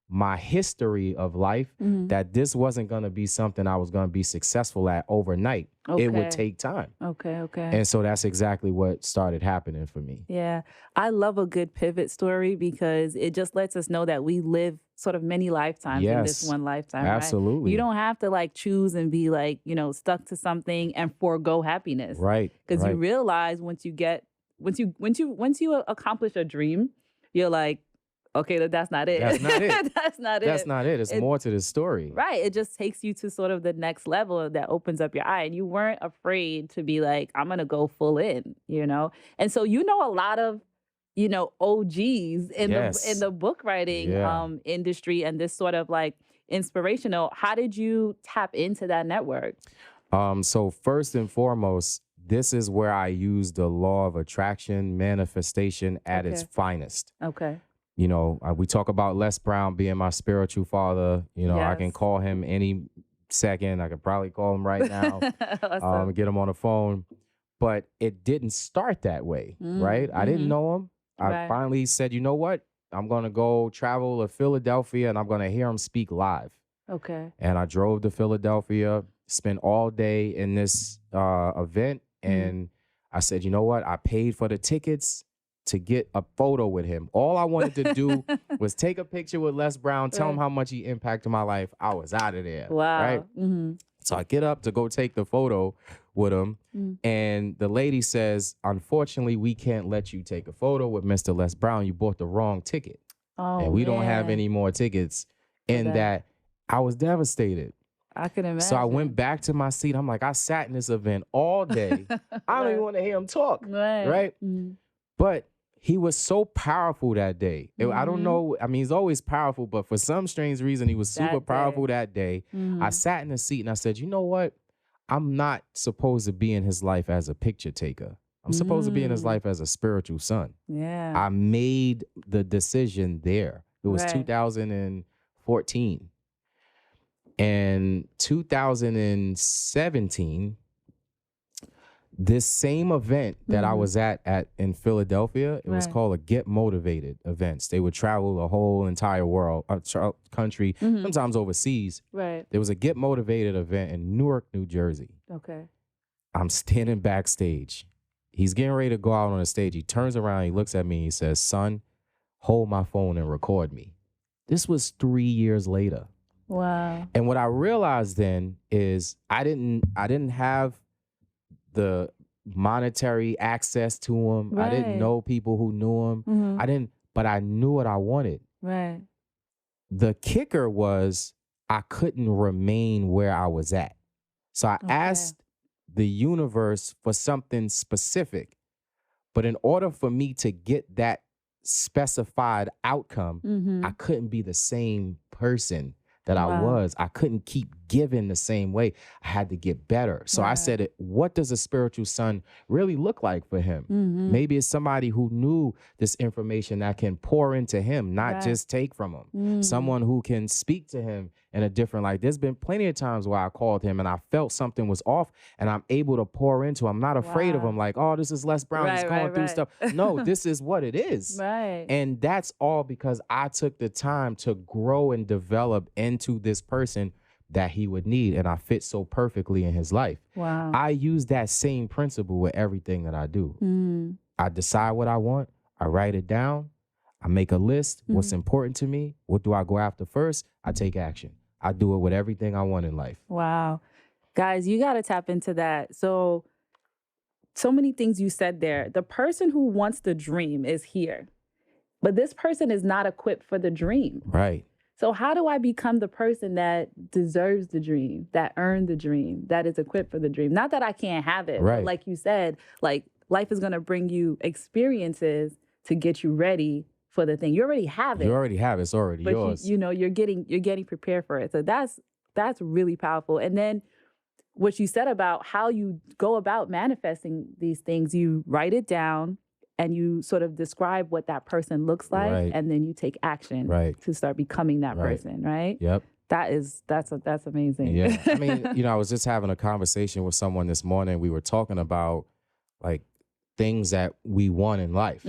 S2: my history of life that this wasn't going to be something I was going to be successful at overnight. It would take time.
S1: Okay.
S2: And so that's exactly what started happening for me.
S1: Yeah. I love a good pivot story because it just lets us know that we live sort of many lifetimes in this one lifetime.
S2: Absolutely.
S1: Right? You don't have to like choose and be like, stuck to something and forego happiness.
S2: Right.
S1: Because you realize once you accomplish a dream, you're like, okay, that's not it.
S2: That's not it.
S1: That's not it.
S2: That's not it. It's more to the story.
S1: Right. It just takes you to sort of the next level that opens up your eye. And you weren't afraid to be like, I'm going to go full in, And so a lot of, OGs in the book writing industry and this sort of like inspirational. How did you tap into that network?
S2: So first and foremost, this is where I use the law of attraction, manifestation at its
S1: Okay.
S2: finest.
S1: Okay.
S2: You know, we talk about Les Brown being my spiritual father. You know, I can
S1: Yes.
S2: call him any second. I could probably call him right now,
S1: Awesome.
S2: get him on the phone. But it didn't start that way, right? I didn't know him. I
S1: Right.
S2: finally said, you know what? I'm going to go travel to Philadelphia and I'm going to hear him speak live.
S1: Okay.
S2: And I drove to Philadelphia, spent all day in this event. And I said, you know what? I paid for the tickets to get a photo with him. All I wanted to do was take a picture with Les Brown, tell him how much he impacted my life. I was out of there.
S1: Wow.
S2: Right? So I get up to go take the photo with him. And the lady says, unfortunately, we can't let you take a photo with Mr. Les Brown. You bought the wrong ticket.
S1: Oh,
S2: and we don't have
S1: man.
S2: any more tickets. And
S1: that.
S2: that I was devastated.
S1: I can imagine.
S2: So I went back to my seat. I'm like, I sat in this event all day. I don't even want to hear him talk. Right? But he was so powerful that day. I don't know. I mean, he's always powerful, but for some strange reason, he was super powerful that day. I sat in the seat and I said, you know what? I'm not supposed to be in his life as a picture taker. I'm supposed to be in his life as a spiritual son.
S1: Yeah.
S2: I made the decision there. It was
S1: Right.
S2: 2014. And 2017, this same event that I was at in Philadelphia, it was
S1: Right.
S2: called a Get Motivated events. They would travel the whole entire world, country, sometimes overseas.
S1: Right.
S2: There was a Get Motivated event in Newark, New Jersey.
S1: Okay.
S2: I'm standing backstage. He's getting ready to go out on the stage. He turns around, he looks at me, he says, son, hold my phone and record me. This was 3 years later.
S1: Wow.
S2: And what I realized then is I didn't have the monetary access to him. I didn't
S1: Right.
S2: know people who knew him. But I knew what I wanted.
S1: Right.
S2: The kicker was I couldn't remain where I was at. So I asked the universe for something specific. But in order for me to get that specified outcome, I couldn't be the same person that I was. I couldn't keep giving the same way. I had to get better. So I said, what does a spiritual son really look like for him? Maybe it's somebody who knew this information that can pour into him, not just take from him. Someone who can speak to him in a different light. There's been plenty of times where I called him and I felt something was off and I'm able to pour into him. I'm not afraid of him like, oh, this is Les Brown. He's going through stuff. No, this is what it is.
S1: Right.
S2: And that's all because I took the time to grow and develop into this person that he would need. And I fit so perfectly in his life.
S1: Wow.
S2: I use that same principle with everything that I do. I decide what I want. I write it down. I make a list. What's important to me? What do I go after first? I take action. I do it with everything I want in life.
S1: Wow. Guys, you got to tap into that. So many things you said there. The person who wants the dream is here, but this person is not equipped for the dream.
S2: Right.
S1: So how do I become the person that deserves the dream, that earned the dream, that is equipped for the dream? Not that I can't have it,
S2: Right.
S1: but like you said, like life is going to bring you experiences to get you ready for the thing. You already have it.
S2: You already have it. It's already
S1: but
S2: yours.
S1: you know, you're getting prepared for it. So that's really powerful. And then what you said about how you go about manifesting these things, you write it down and you sort of describe what that person looks like,
S2: Right.
S1: and then you take action to start becoming that
S2: Right.
S1: person, right?
S2: Yep.
S1: That's amazing.
S2: Yeah. I mean, you know, I was just having a conversation with someone this morning. We were talking about like things that we want in life.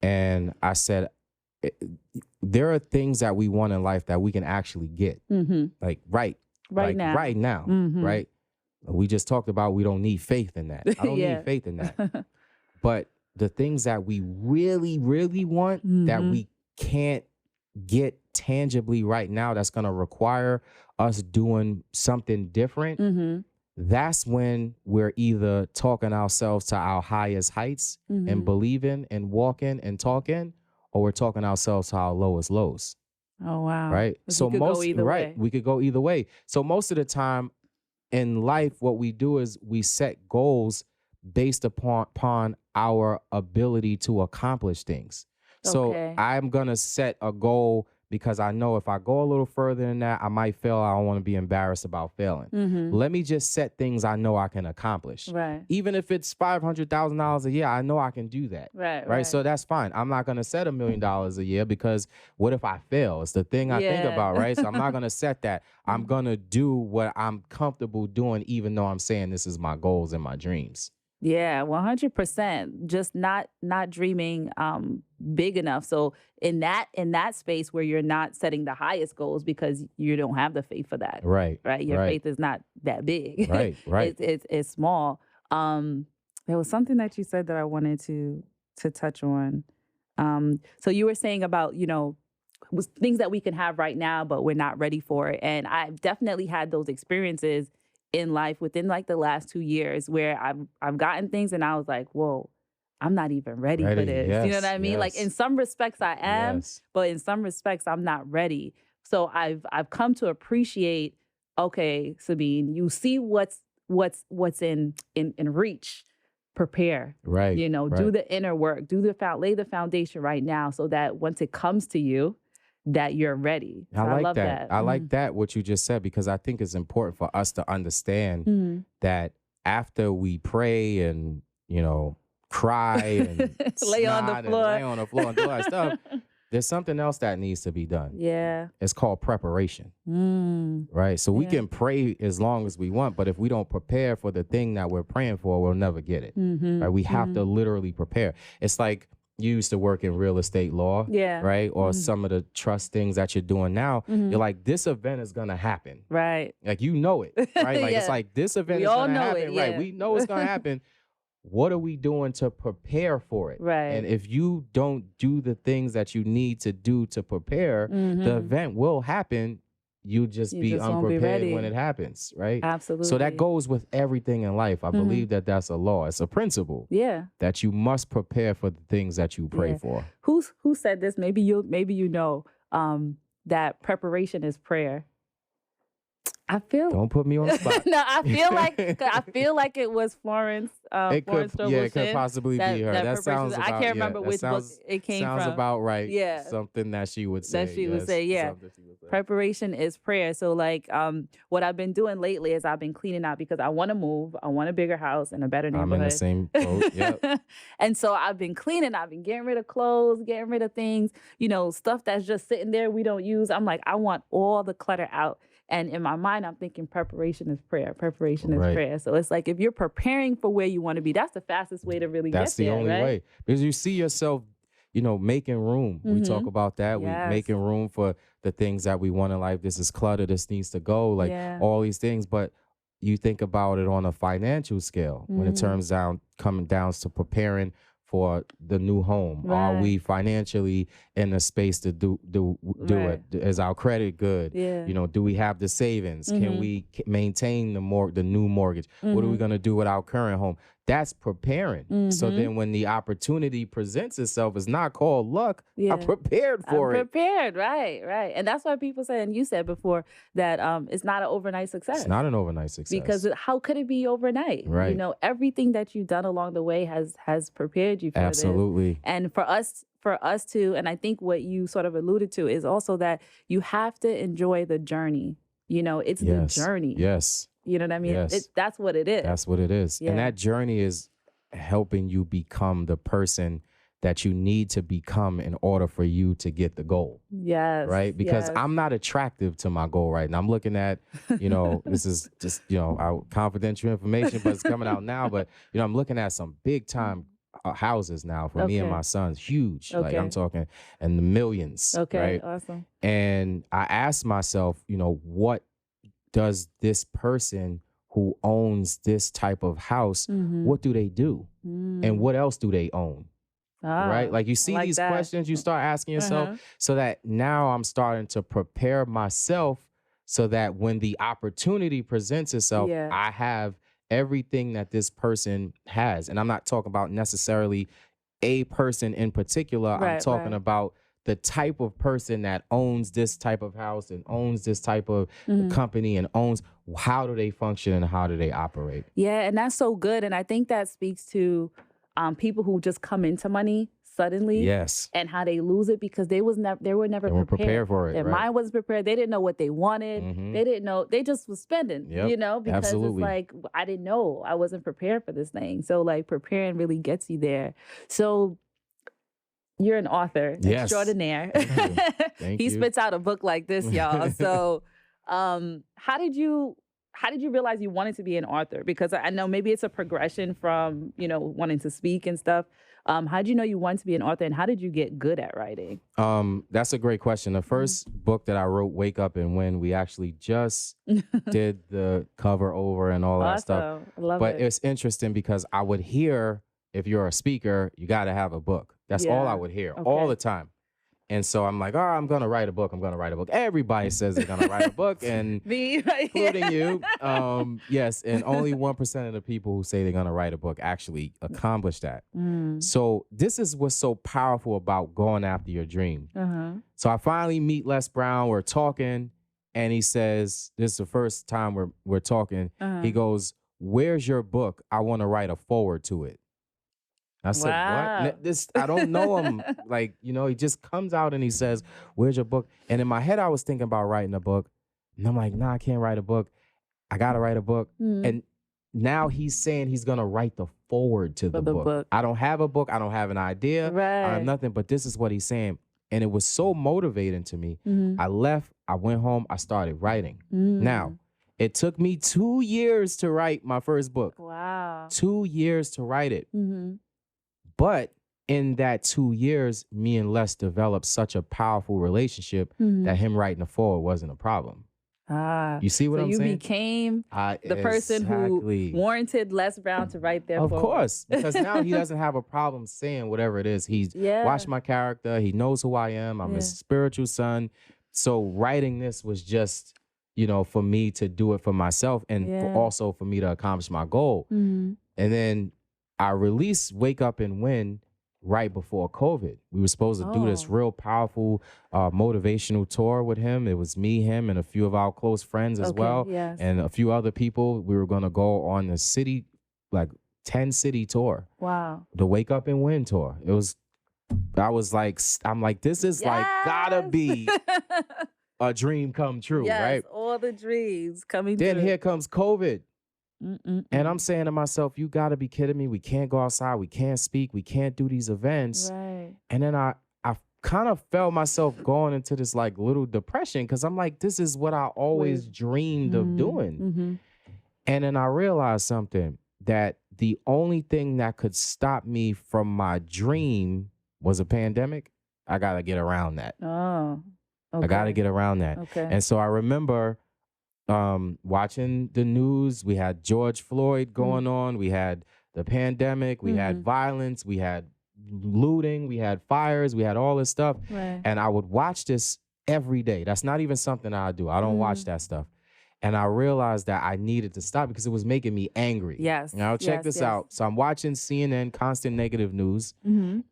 S2: And I said, there are things that we want in life that we can actually get. Like right now. Right? We just talked about we don't need faith in that. I don't need faith in that. But the things that we really, really want that we can't get tangibly right now, that's going to require us doing something different. That's when we're either talking ourselves to our highest heights and believing and walking and talking, or we're talking ourselves to our lowest lows.
S1: Oh, wow.
S2: Right.
S1: So most way.
S2: We could go either way. So most of the time in life, what we do is we set goals based upon our ability to accomplish things. So
S1: Okay.
S2: I'm going to set a goal because I know if I go a little further than that, I might fail. I don't want to be embarrassed about failing. Let me just set things I know I can accomplish.
S1: Right.
S2: Even if it's $500,000 a year, I know I can do that.
S1: Right.
S2: So that's fine. I'm not going to set $1 million a year, because what if I fail? It's the thing I think about, right? So I'm not going to set that. I'm going to do what I'm comfortable doing, even though I'm saying this is my goals and my dreams.
S1: Yeah, 100%. Just not dreaming big enough. So in that space where you're not setting the highest goals because you don't have the faith for that.
S2: Right.
S1: Your faith is not that big.
S2: Right.
S1: It's small. There was something that you said that I wanted to touch on. So you were saying about, things that we can have right now, but we're not ready for it. And I've definitely had those experiences in life within like the last 2 years where I've gotten things and I was like, whoa, I'm not even ready for this.
S2: Yes,
S1: you know what I mean?
S2: yes.
S1: Like in some respects I am,
S2: Yes.
S1: but in some respects I'm not ready. So I've come to appreciate, okay, Sabine, you see what's in reach. Prepare.
S2: Right.
S1: Do the inner work, lay the foundation right now so that once it comes to you, that you're ready. So
S2: I like
S1: love
S2: that. I like that, what you just said, because I think it's important for us to understand that after we pray and, cry and
S1: lay on the floor
S2: and do all that stuff, there's something else that needs to be done.
S1: Yeah.
S2: It's called preparation. Right? So we can pray as long as we want, but if we don't prepare for the thing that we're praying for, we'll never get it. Right? We have to literally prepare. It's like, you used to work in real estate law, right? Or some of the trust things that you're doing now. You're like, this event is gonna happen.
S1: Right.
S2: Like, it, right? Like, it's like, this event is gonna happen, right? We know it's gonna happen. What are we doing to prepare for it?
S1: Right.
S2: And if you don't do the things that you need to do to prepare, the event will happen. You just be unprepared when it happens, right?
S1: Absolutely.
S2: So that goes with everything in life. I believe that that's a law. It's a principle.
S1: Yeah.
S2: That you must prepare for the things that you pray for.
S1: Who said this? Maybe that preparation is prayer.
S2: Don't put me on the spot.
S1: No, I feel like it was Florence. Florence
S2: it could possibly be her. That sounds about,
S1: I can't remember which book it came from.
S2: Sounds about right.
S1: Yeah,
S2: something that she would say.
S1: Yeah. Preparation is prayer. So like, what I've been doing lately is I've been cleaning out because I want to move. I want a bigger house and a better neighborhood.
S2: I'm in the same boat. Yep.
S1: And so I've been cleaning. I've been getting rid of clothes, getting rid of things. Stuff that's just sitting there we don't use. I'm like, I want all the clutter out. And in my mind, I'm thinking preparation is prayer. Preparation is prayer. So it's like if you're preparing for where you want to be, that's the fastest way to really get there.
S2: That's the only way. Because you see yourself, making room. We talk about that.
S1: Yes.
S2: We making room for the things that we want in life. This is clutter. This needs to go. Like all these things. But you think about it on a financial scale when it coming down to preparing for the new home.
S1: Right.
S2: Are we financially in a space to do it? Is our credit good?
S1: Yeah.
S2: Do we have the savings? Can we maintain the new mortgage? What are we going to do with our current home? That's preparing. So then when the opportunity presents itself, it's not called luck. I'm prepared for it.
S1: Prepared, right. And that's why people say, and you said before, that it's not an overnight success.
S2: It's not an overnight success.
S1: Because how could it be overnight?
S2: Right.
S1: Everything that you've done along the way has prepared you for
S2: Absolutely.
S1: this. And for us to, and I think what you sort of alluded to is also that you have to enjoy the journey. It's the journey.
S2: Yes.
S1: You know what I mean?
S2: Yes.
S1: That's what it is.
S2: That's what it is.
S1: Yeah.
S2: And that journey is helping you become the person that you need to become in order for you to get the goal.
S1: Yes.
S2: Right? Because I'm not attractive to my goal right now. I'm looking at, this is just, our confidential information, but it's coming out now. But, I'm looking at some big time houses now for me and my sons. Huge. Like I'm talking in the millions.
S1: Okay.
S2: Right?
S1: Awesome.
S2: And I asked myself, what does this person who owns this type of house, what do they do? And what else do they own? Right? Like you see these questions, you start asking yourself, so that now I'm starting to prepare myself so that when the opportunity presents itself, I have everything that this person has. And I'm not talking about necessarily a person in particular. I'm talking about the type of person that owns this type of house and owns this type of company and owns, how do they function and how do they operate? Yeah,
S1: and that's so good. And I think that speaks to people who just come into money suddenly.
S2: Yes.
S1: And how they lose it because they were never
S2: They weren't prepared for it.
S1: Their
S2: Right.
S1: mind wasn't prepared. They didn't know what they wanted. They didn't know. They just was spending,
S2: Yep.
S1: you know, because
S2: Absolutely.
S1: it's like, I didn't know. I wasn't prepared for this thing. So like preparing really gets you there. So you're an author
S2: Yes.
S1: extraordinaire.
S2: Thank
S1: He
S2: you.
S1: spits out a book like this, y'all. So how did you realize you wanted to be an author? Because I know maybe it's a progression from, you know, wanting to speak and stuff. How did you know you wanted to be an author, and how did you get good at writing?
S2: That's a great question. The first book that I wrote, Wake Up and Win, we actually just did the cover over and all that stuff.
S1: I love
S2: But
S1: it.
S2: it's interesting because I would hear, if you're a speaker, you got to have a book. That's all I would hear all the time. And so I'm like, oh, I'm going to write a book. I'm going to write a book. Everybody says they're going to write a book, and
S1: Me, right?
S2: including you. Yes, and only 1% of the people who say they're going to write a book actually accomplish that. So this is what's so powerful about going after your dream. So I finally meet Les Brown. We're talking, and he says, this is the first time we're talking. He goes, where's your book? I want to write a forward to it. I said, what? I don't know him. Like, you know, he just comes out and he says, where's your book? And in my head, I was thinking about writing a book. And I'm like, nah, I can't write a book. I got to write a book. And now he's saying he's going to write the forward to the book. I don't have a book. I don't have an idea. I have nothing. But this is what he's saying. And it was so motivating to me. I left. I went home. I started writing. Now, it took me 2 years to write my first book.
S1: Wow.
S2: 2 years to write it. But in that 2 years, me and Les developed such a powerful relationship that him writing the forward wasn't a problem. You see what I'm saying?
S1: So you became the person who warranted Les Brown to write their forward.
S2: Of course, because now he doesn't have a problem saying whatever it is. He's watched my character. He knows who I am. I'm his spiritual son. So writing this was just, you know, for me to do it for myself and also for me to accomplish my goal. And then I released Wake Up and Win right before COVID. We were supposed to do this real powerful motivational tour with him. It was me, him, and a few of our close friends as well. And a few other people. We were going to go on the city, like 10-city tour.
S1: Wow.
S2: The Wake Up and Win tour. I'm like, this is like gotta be a dream come true, right?
S1: All the dreams coming true.
S2: Then here comes COVID. And I'm saying to myself, you got to be kidding me. We can't go outside. We can't speak. We can't do these events. And then I kind of felt myself going into this like little depression because I'm like, this is what I always dreamed of doing. And then I realized something, that the only thing that could stop me from my dream was a pandemic. I got to get around that. I got to get around that. And so I remember watching the news. We had George Floyd going on. We had the pandemic. We had violence. We had looting. We had fires. We had all this stuff. And I would watch this every day. That's not even something I do. I don't watch that stuff. And I realized that I needed to stop because it was making me angry. Now check this out. So I'm watching CNN, constant negative news.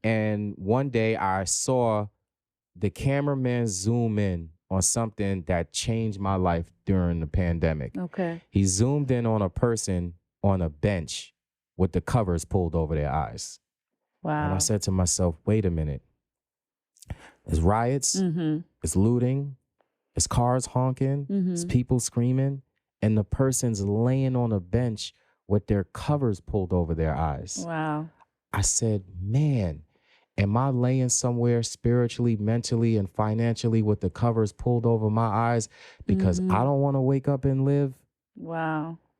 S2: And one day I saw the cameraman zoom in on something that changed my life during the pandemic. He zoomed in on a person on a bench with the covers pulled over their eyes. And I said to myself, wait a minute. There's riots, it's looting, it's cars honking, it's people screaming, and the person's laying on a bench with their covers pulled over their eyes. I said, man, am I laying somewhere spiritually, mentally, and financially with the covers pulled over my eyes because I don't want to wake up and live?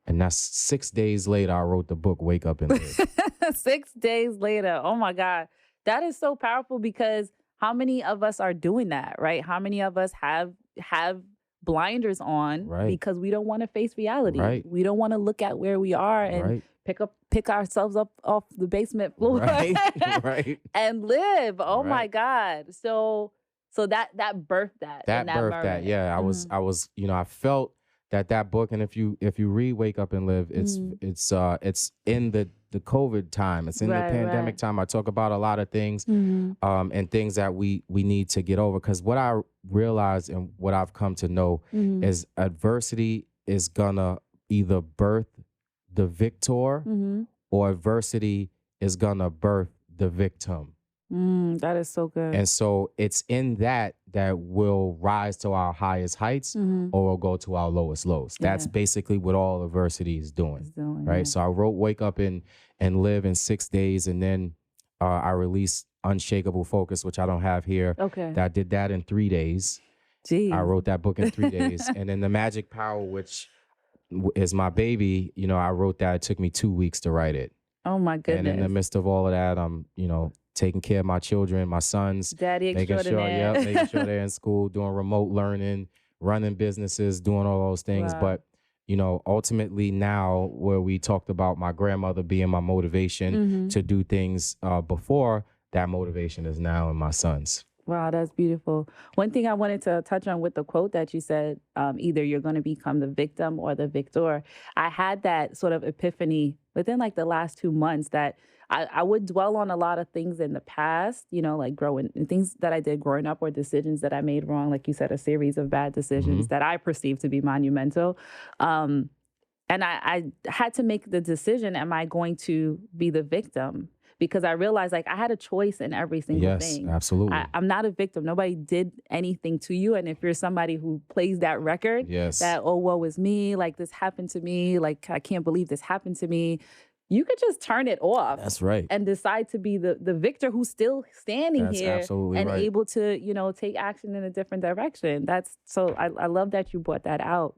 S2: And that's 6 days later, I wrote the book, Wake Up and Live.
S1: 6 days later. Oh my God. That is so powerful because how many of us are doing that, right? How many of us have blinders on because we don't want to face reality. We don't want to look at where we are and pick ourselves up off the basement floor and live. Oh my God. So that birthed that.
S2: That birthed that. Yeah. I was, you know, I felt that book. And if you read Wake Up and Live, it's in the COVID time. It's in the pandemic time. I talk about a lot of things and things that we need to get over. Because what I realized and what I've come to know is adversity is gonna either birth the victor or adversity is gonna birth the victim.
S1: That is so good.
S2: And so it's in that we'll rise to our highest heights or we'll go to our lowest lows. That's
S1: Yeah.
S2: basically what all adversity is doing.
S1: It's doing,
S2: Right.
S1: yeah.
S2: So I wrote Wake Up and Live in 6 days. And then I released Unshakable Focus, which I don't have here.
S1: Okay.
S2: I did that in 3 days.
S1: Jeez.
S2: I wrote that book in 3 days. And then The Magic Power, which is my baby, I wrote that. It took me 2 weeks to write it.
S1: Oh my goodness.
S2: And in the midst of all of that, I'm, taking care of my children, my sons,
S1: Daddy
S2: making
S1: extraordinaire.
S2: making sure they're in school, doing remote learning, running businesses, doing all those things.
S1: Wow.
S2: But, ultimately now where we talked about my grandmother being my motivation to do things before, that motivation is now in my sons.
S1: Wow, that's beautiful. One thing I wanted to touch on with the quote that you said, either you're going to become the victim or the victor. I had that sort of epiphany within like the last 2 months that I would dwell on a lot of things in the past, like growing and things that I did growing up or decisions that I made wrong. Like you said, a series of bad decisions that I perceived to be monumental. And I had to make the decision, am I going to be the victim? Because I realized like I had a choice in every single thing.
S2: Yes, absolutely.
S1: I'm not a victim. Nobody did anything to you. And if you're somebody who plays that record, that, oh, woe is me, like this happened to me, like I can't believe this happened to me, you could just turn it off.
S2: That's right.
S1: And decide to be the victor who's still standing
S2: That's
S1: here
S2: absolutely
S1: and
S2: right.
S1: able to, take action in a different direction. I love that you brought that out.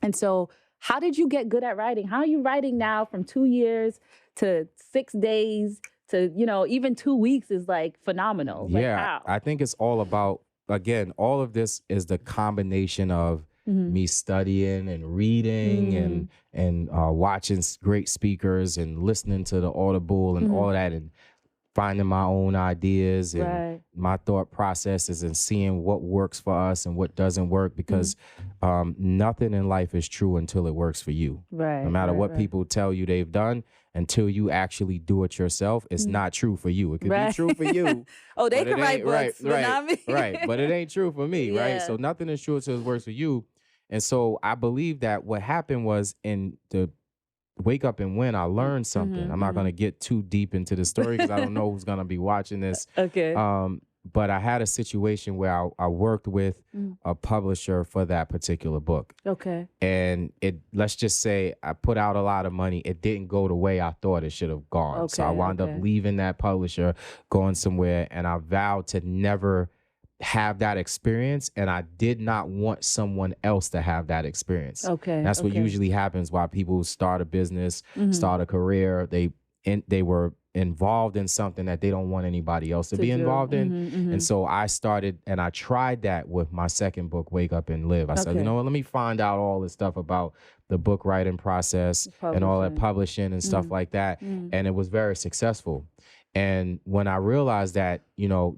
S1: And so how did you get good at writing? How are you writing now from 2 years to 6 days to, even 2 weeks is like phenomenal.
S2: Yeah,
S1: like how?
S2: I think it's all about, again, all of this is the combination of me studying and reading and watching great speakers and listening to the Audible and all of that and finding my own ideas and my thought processes and seeing what works for us and what doesn't work, because nothing in life is true until it works for you.
S1: Right.
S2: No matter what people tell you they've done, until you actually do it yourself, it's not true for you. It could be true for you.
S1: Oh, they can write books, but not me.
S2: Right, but it ain't true for me,
S1: Yeah.
S2: right? So nothing is true until it works for you. And so I believe that what happened was in the Wake Up and Win, I learned something. I'm not going to get too deep into the story because I don't know who's going to be watching this.
S1: Okay.
S2: But I had a situation where I worked with a publisher for that particular book.
S1: Okay.
S2: And let's just say I put out a lot of money. It didn't go the way I thought it should have gone. So I wound up leaving that publisher, going somewhere, and I vowed to never have that experience, and I did not want someone else to have that experience.
S1: Okay.
S2: That's what usually happens while people start a business, start a career. They were involved in something that they don't want anybody else to be involved in. And so I started, and I tried that with my second book, Wake Up and Live. I said, you know what, let me find out all this stuff about the book writing process and all that publishing and stuff like that. And it was very successful. And when I realized that,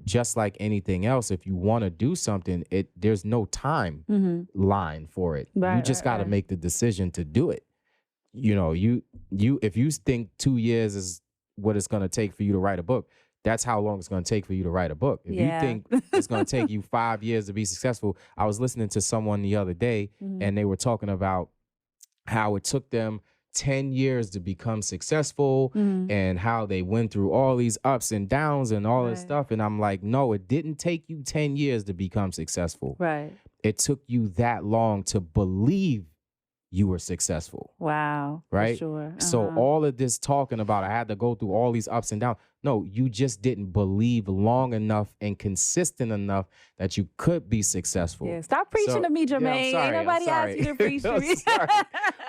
S2: just like anything else, if you want to do something, there's no time line for it. You just got to make the decision to do it. If you think 2 years is what it's going to take for you to write a book, that's how long it's going to take for you to write a book. If you think it's going to take you 5 years to be successful, I was listening to someone the other day and they were talking about how it took them 10 years to become successful and how they went through all these ups and downs and all this stuff. And I'm like, no, it didn't take you 10 years to become successful.
S1: Right.
S2: It took you that long to believe you were successful.
S1: Wow.
S2: Right?
S1: For sure.
S2: So all of this talking about I had to go through all these ups and downs. No, you just didn't believe long enough and consistent enough that you could be successful.
S1: Yeah. Stop preaching to me, Jermain.
S2: Yeah,
S1: Ain't nobody asked you to preach to me.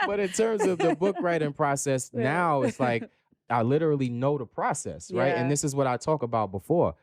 S2: But in terms of the book writing process, now it's like I literally know the process, right? And this is what I talk about before.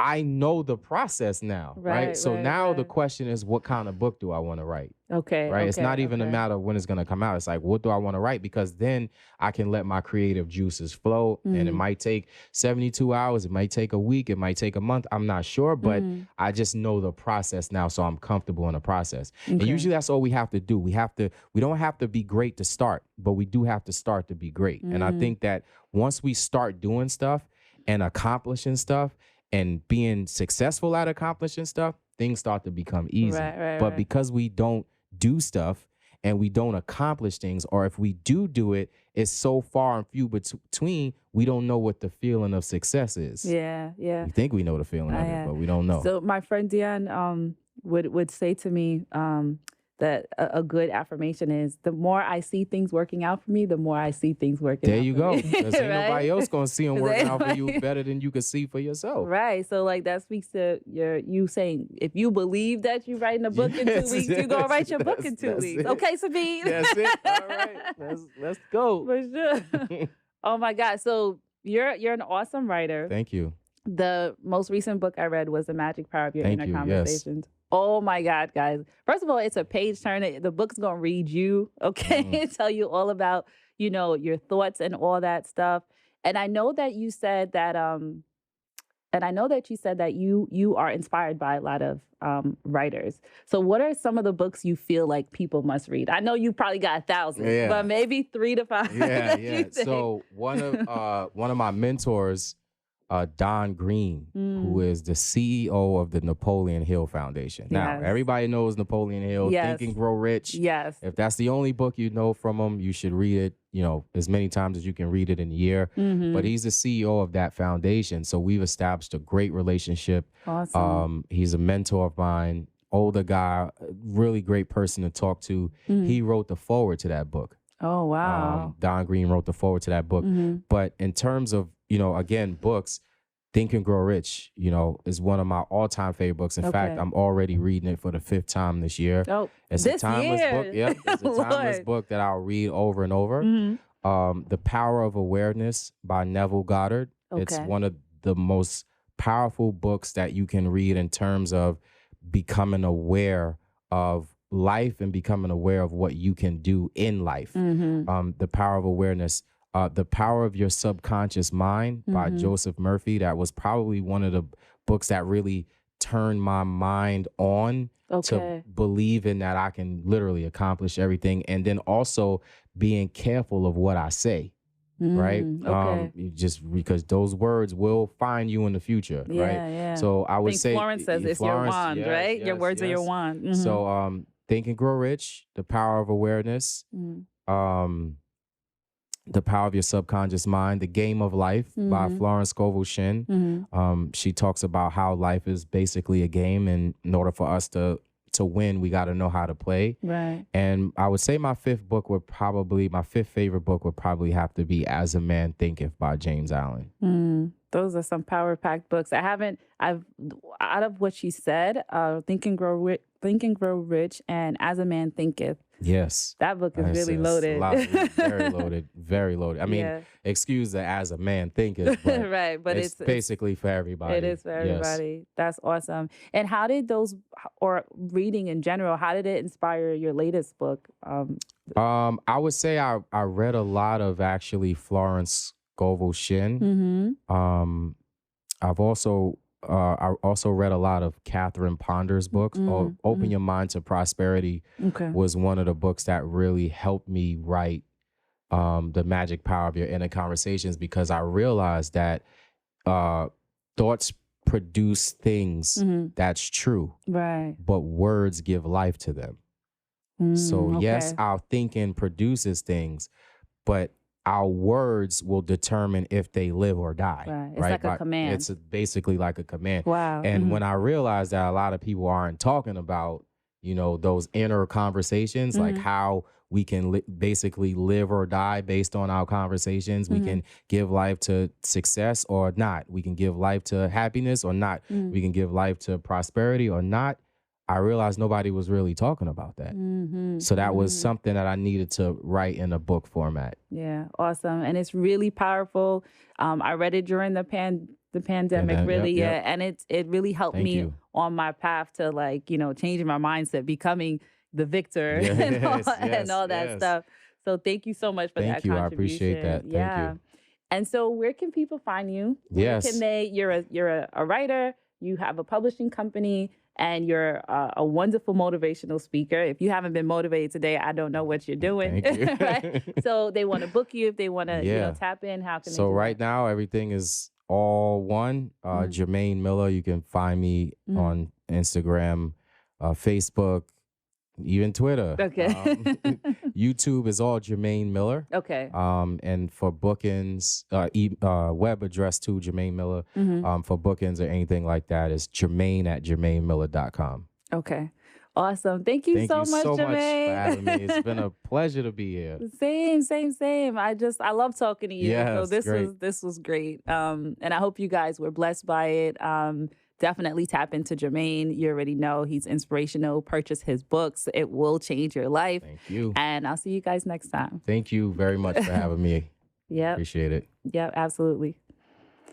S2: I know the process now, right? So now the question is, what kind of book do I want to write?
S1: Okay.
S2: Right? It's not even a matter of when it's going to come out. It's like, what do I want to write? Because then I can let my creative juices flow. And it might take 72 hours. It might take a week. It might take a month. I'm not sure. But I just know the process now. So I'm comfortable in the process. And usually that's all we have to do. We don't have to be great to start, but we do have to start to be great. And I think that once we start doing stuff and accomplishing stuff, and being successful at accomplishing stuff, things start to become easy. But because we don't do stuff and we don't accomplish things, or if we do it, it's so far and few between, we don't know what the feeling of success is.
S1: Yeah, yeah.
S2: We think we know the feeling of it, but we don't know.
S1: So my friend Dion would say to me that a good affirmation is, the more I see things working out for me, the more I see things working
S2: there
S1: out
S2: you
S1: for
S2: go.
S1: me.
S2: Because ain't
S1: Right?
S2: nobody else going to see them working out for you better than you can see for yourself.
S1: Right. So like that speaks to you saying, if you believe that you're writing a book in 2 weeks, you're going to write your book in 2 weeks. Okay, Sabine?
S2: That's it. All right. Let's go.
S1: For sure. Oh my God. So you're an awesome writer.
S2: Thank you.
S1: The most recent book I read was The Magic Power of Your
S2: Thank
S1: Inner
S2: you,
S1: Conversations.
S2: yes.
S1: Oh my God, guys. First of all, it's a page turner. The book's going to read you, okay? Tell you all about, your thoughts and all that stuff. And I know that you said that you are inspired by a lot of writers. So what are some of the books you feel like people must read? I know you probably got 1,000, but maybe 3 to 5.
S2: Yeah. So one of my mentors, Don Green, who is the CEO of the Napoleon Hill Foundation. Now, everybody knows Napoleon Hill, Think and Grow Rich.
S1: Yes.
S2: If that's the only book you know from him, you should read it, as many times as you can read it in a year. But he's the CEO of that foundation. So we've established a great relationship.
S1: Awesome.
S2: He's a mentor of mine, older guy, really great person to talk to. He wrote the foreword to that book.
S1: Oh, wow.
S2: Don Green wrote the foreword to that book. But in terms of, again, books, Think and Grow Rich, is one of my all-time favorite books. In fact, I'm already reading it for the 5th time this year.
S1: Oh,
S2: it's a timeless book. Yep, it's a timeless book that I'll read over and over. The Power of Awareness by Neville Goddard. It's one of the most powerful books that you can read in terms of becoming aware of life and becoming aware of what you can do in life. The Power of Awareness. The Power of Your Subconscious Mind by Joseph Murphy. That was probably one of the books that really turned my mind on to believe in that I can literally accomplish everything. And then also being careful of what I say, right? Just because those words will find you in the future, right?
S1: Yeah.
S2: So I would say
S1: Florence says it's your wand, right? Your words are your wand.
S2: So Think and Grow Rich, The Power of Awareness, The Power of Your Subconscious Mind, The Game of Life by Florence Scovel Shinn. She talks about how life is basically a game, and in order for us to win, we got to know how to play.
S1: Right.
S2: And I would say my fifth favorite book would probably have to be As a Man Thinketh by James Allen.
S1: Those are some power-packed books. Out of what she said, Think and Grow Rich and As a Man Thinketh.
S2: Yes.
S1: That book is really loaded.
S2: Very loaded. Very loaded. I mean, excuse the As a Man Thinketh, but,
S1: right, but
S2: it's basically for everybody.
S1: It is for everybody. Yes. That's awesome. And how did or reading in general, how did it inspire your latest book?
S2: I would say I read a lot of actually Florence Scovel Shinn. I also read a lot of Catherine Ponder's books. Open Your Mind to Prosperity was one of the books that really helped me write The Magic Power of Your Inner Conversations, because I realized that thoughts produce things that's true,
S1: right?
S2: But words give life to them. So yes, our thinking produces things, but our words will determine if they live or die.
S1: Right. It's like a command.
S2: It's basically like a command.
S1: Wow.
S2: And when I realized that a lot of people aren't talking about, those inner conversations, like how we can basically live or die based on our conversations. We can give life to success or not. We can give life to happiness or not. We can give life to prosperity or not. I realized nobody was really talking about that. So that was something that I needed to write in a book format.
S1: Yeah, awesome. And it's really powerful. I read it during the pandemic, really.
S2: Yep.
S1: And it really helped me on my path to changing my mindset, becoming the victor and all that stuff. So thank you so much for that contribution.
S2: Thank you. I appreciate that. Thank you.
S1: And so where can people find you?
S2: Yes.
S1: Where can they, you're a writer, you have a publishing company, and you're a wonderful motivational speaker. If you haven't been motivated today, I don't know what you're doing.
S2: Thank you.
S1: Right? So they want to book you if they want to tap in. How can they do
S2: right
S1: that?
S2: now, everything is all one. Jermain Miller, you can find me on Instagram, Facebook, even Twitter.
S1: Okay.
S2: YouTube is all Jermain Miller.
S1: Okay.
S2: And for bookings, web address too, Jermain Miller. For bookings or anything like that is Jermain@jermainmiller.com.
S1: Okay. Awesome. Thank you so much,
S2: Thank you so much for
S1: Jermain.
S2: having me. It's been a pleasure to be here.
S1: Same. I love talking to you. So
S2: Yes,
S1: this was great. And I hope you guys were blessed by it. Definitely tap into Jermain. You already know he's inspirational. Purchase his books. It will change your life.
S2: Thank you.
S1: And I'll see you guys next time.
S2: Thank you very much for having me.
S1: Yep.
S2: Appreciate it.
S1: Yep, absolutely.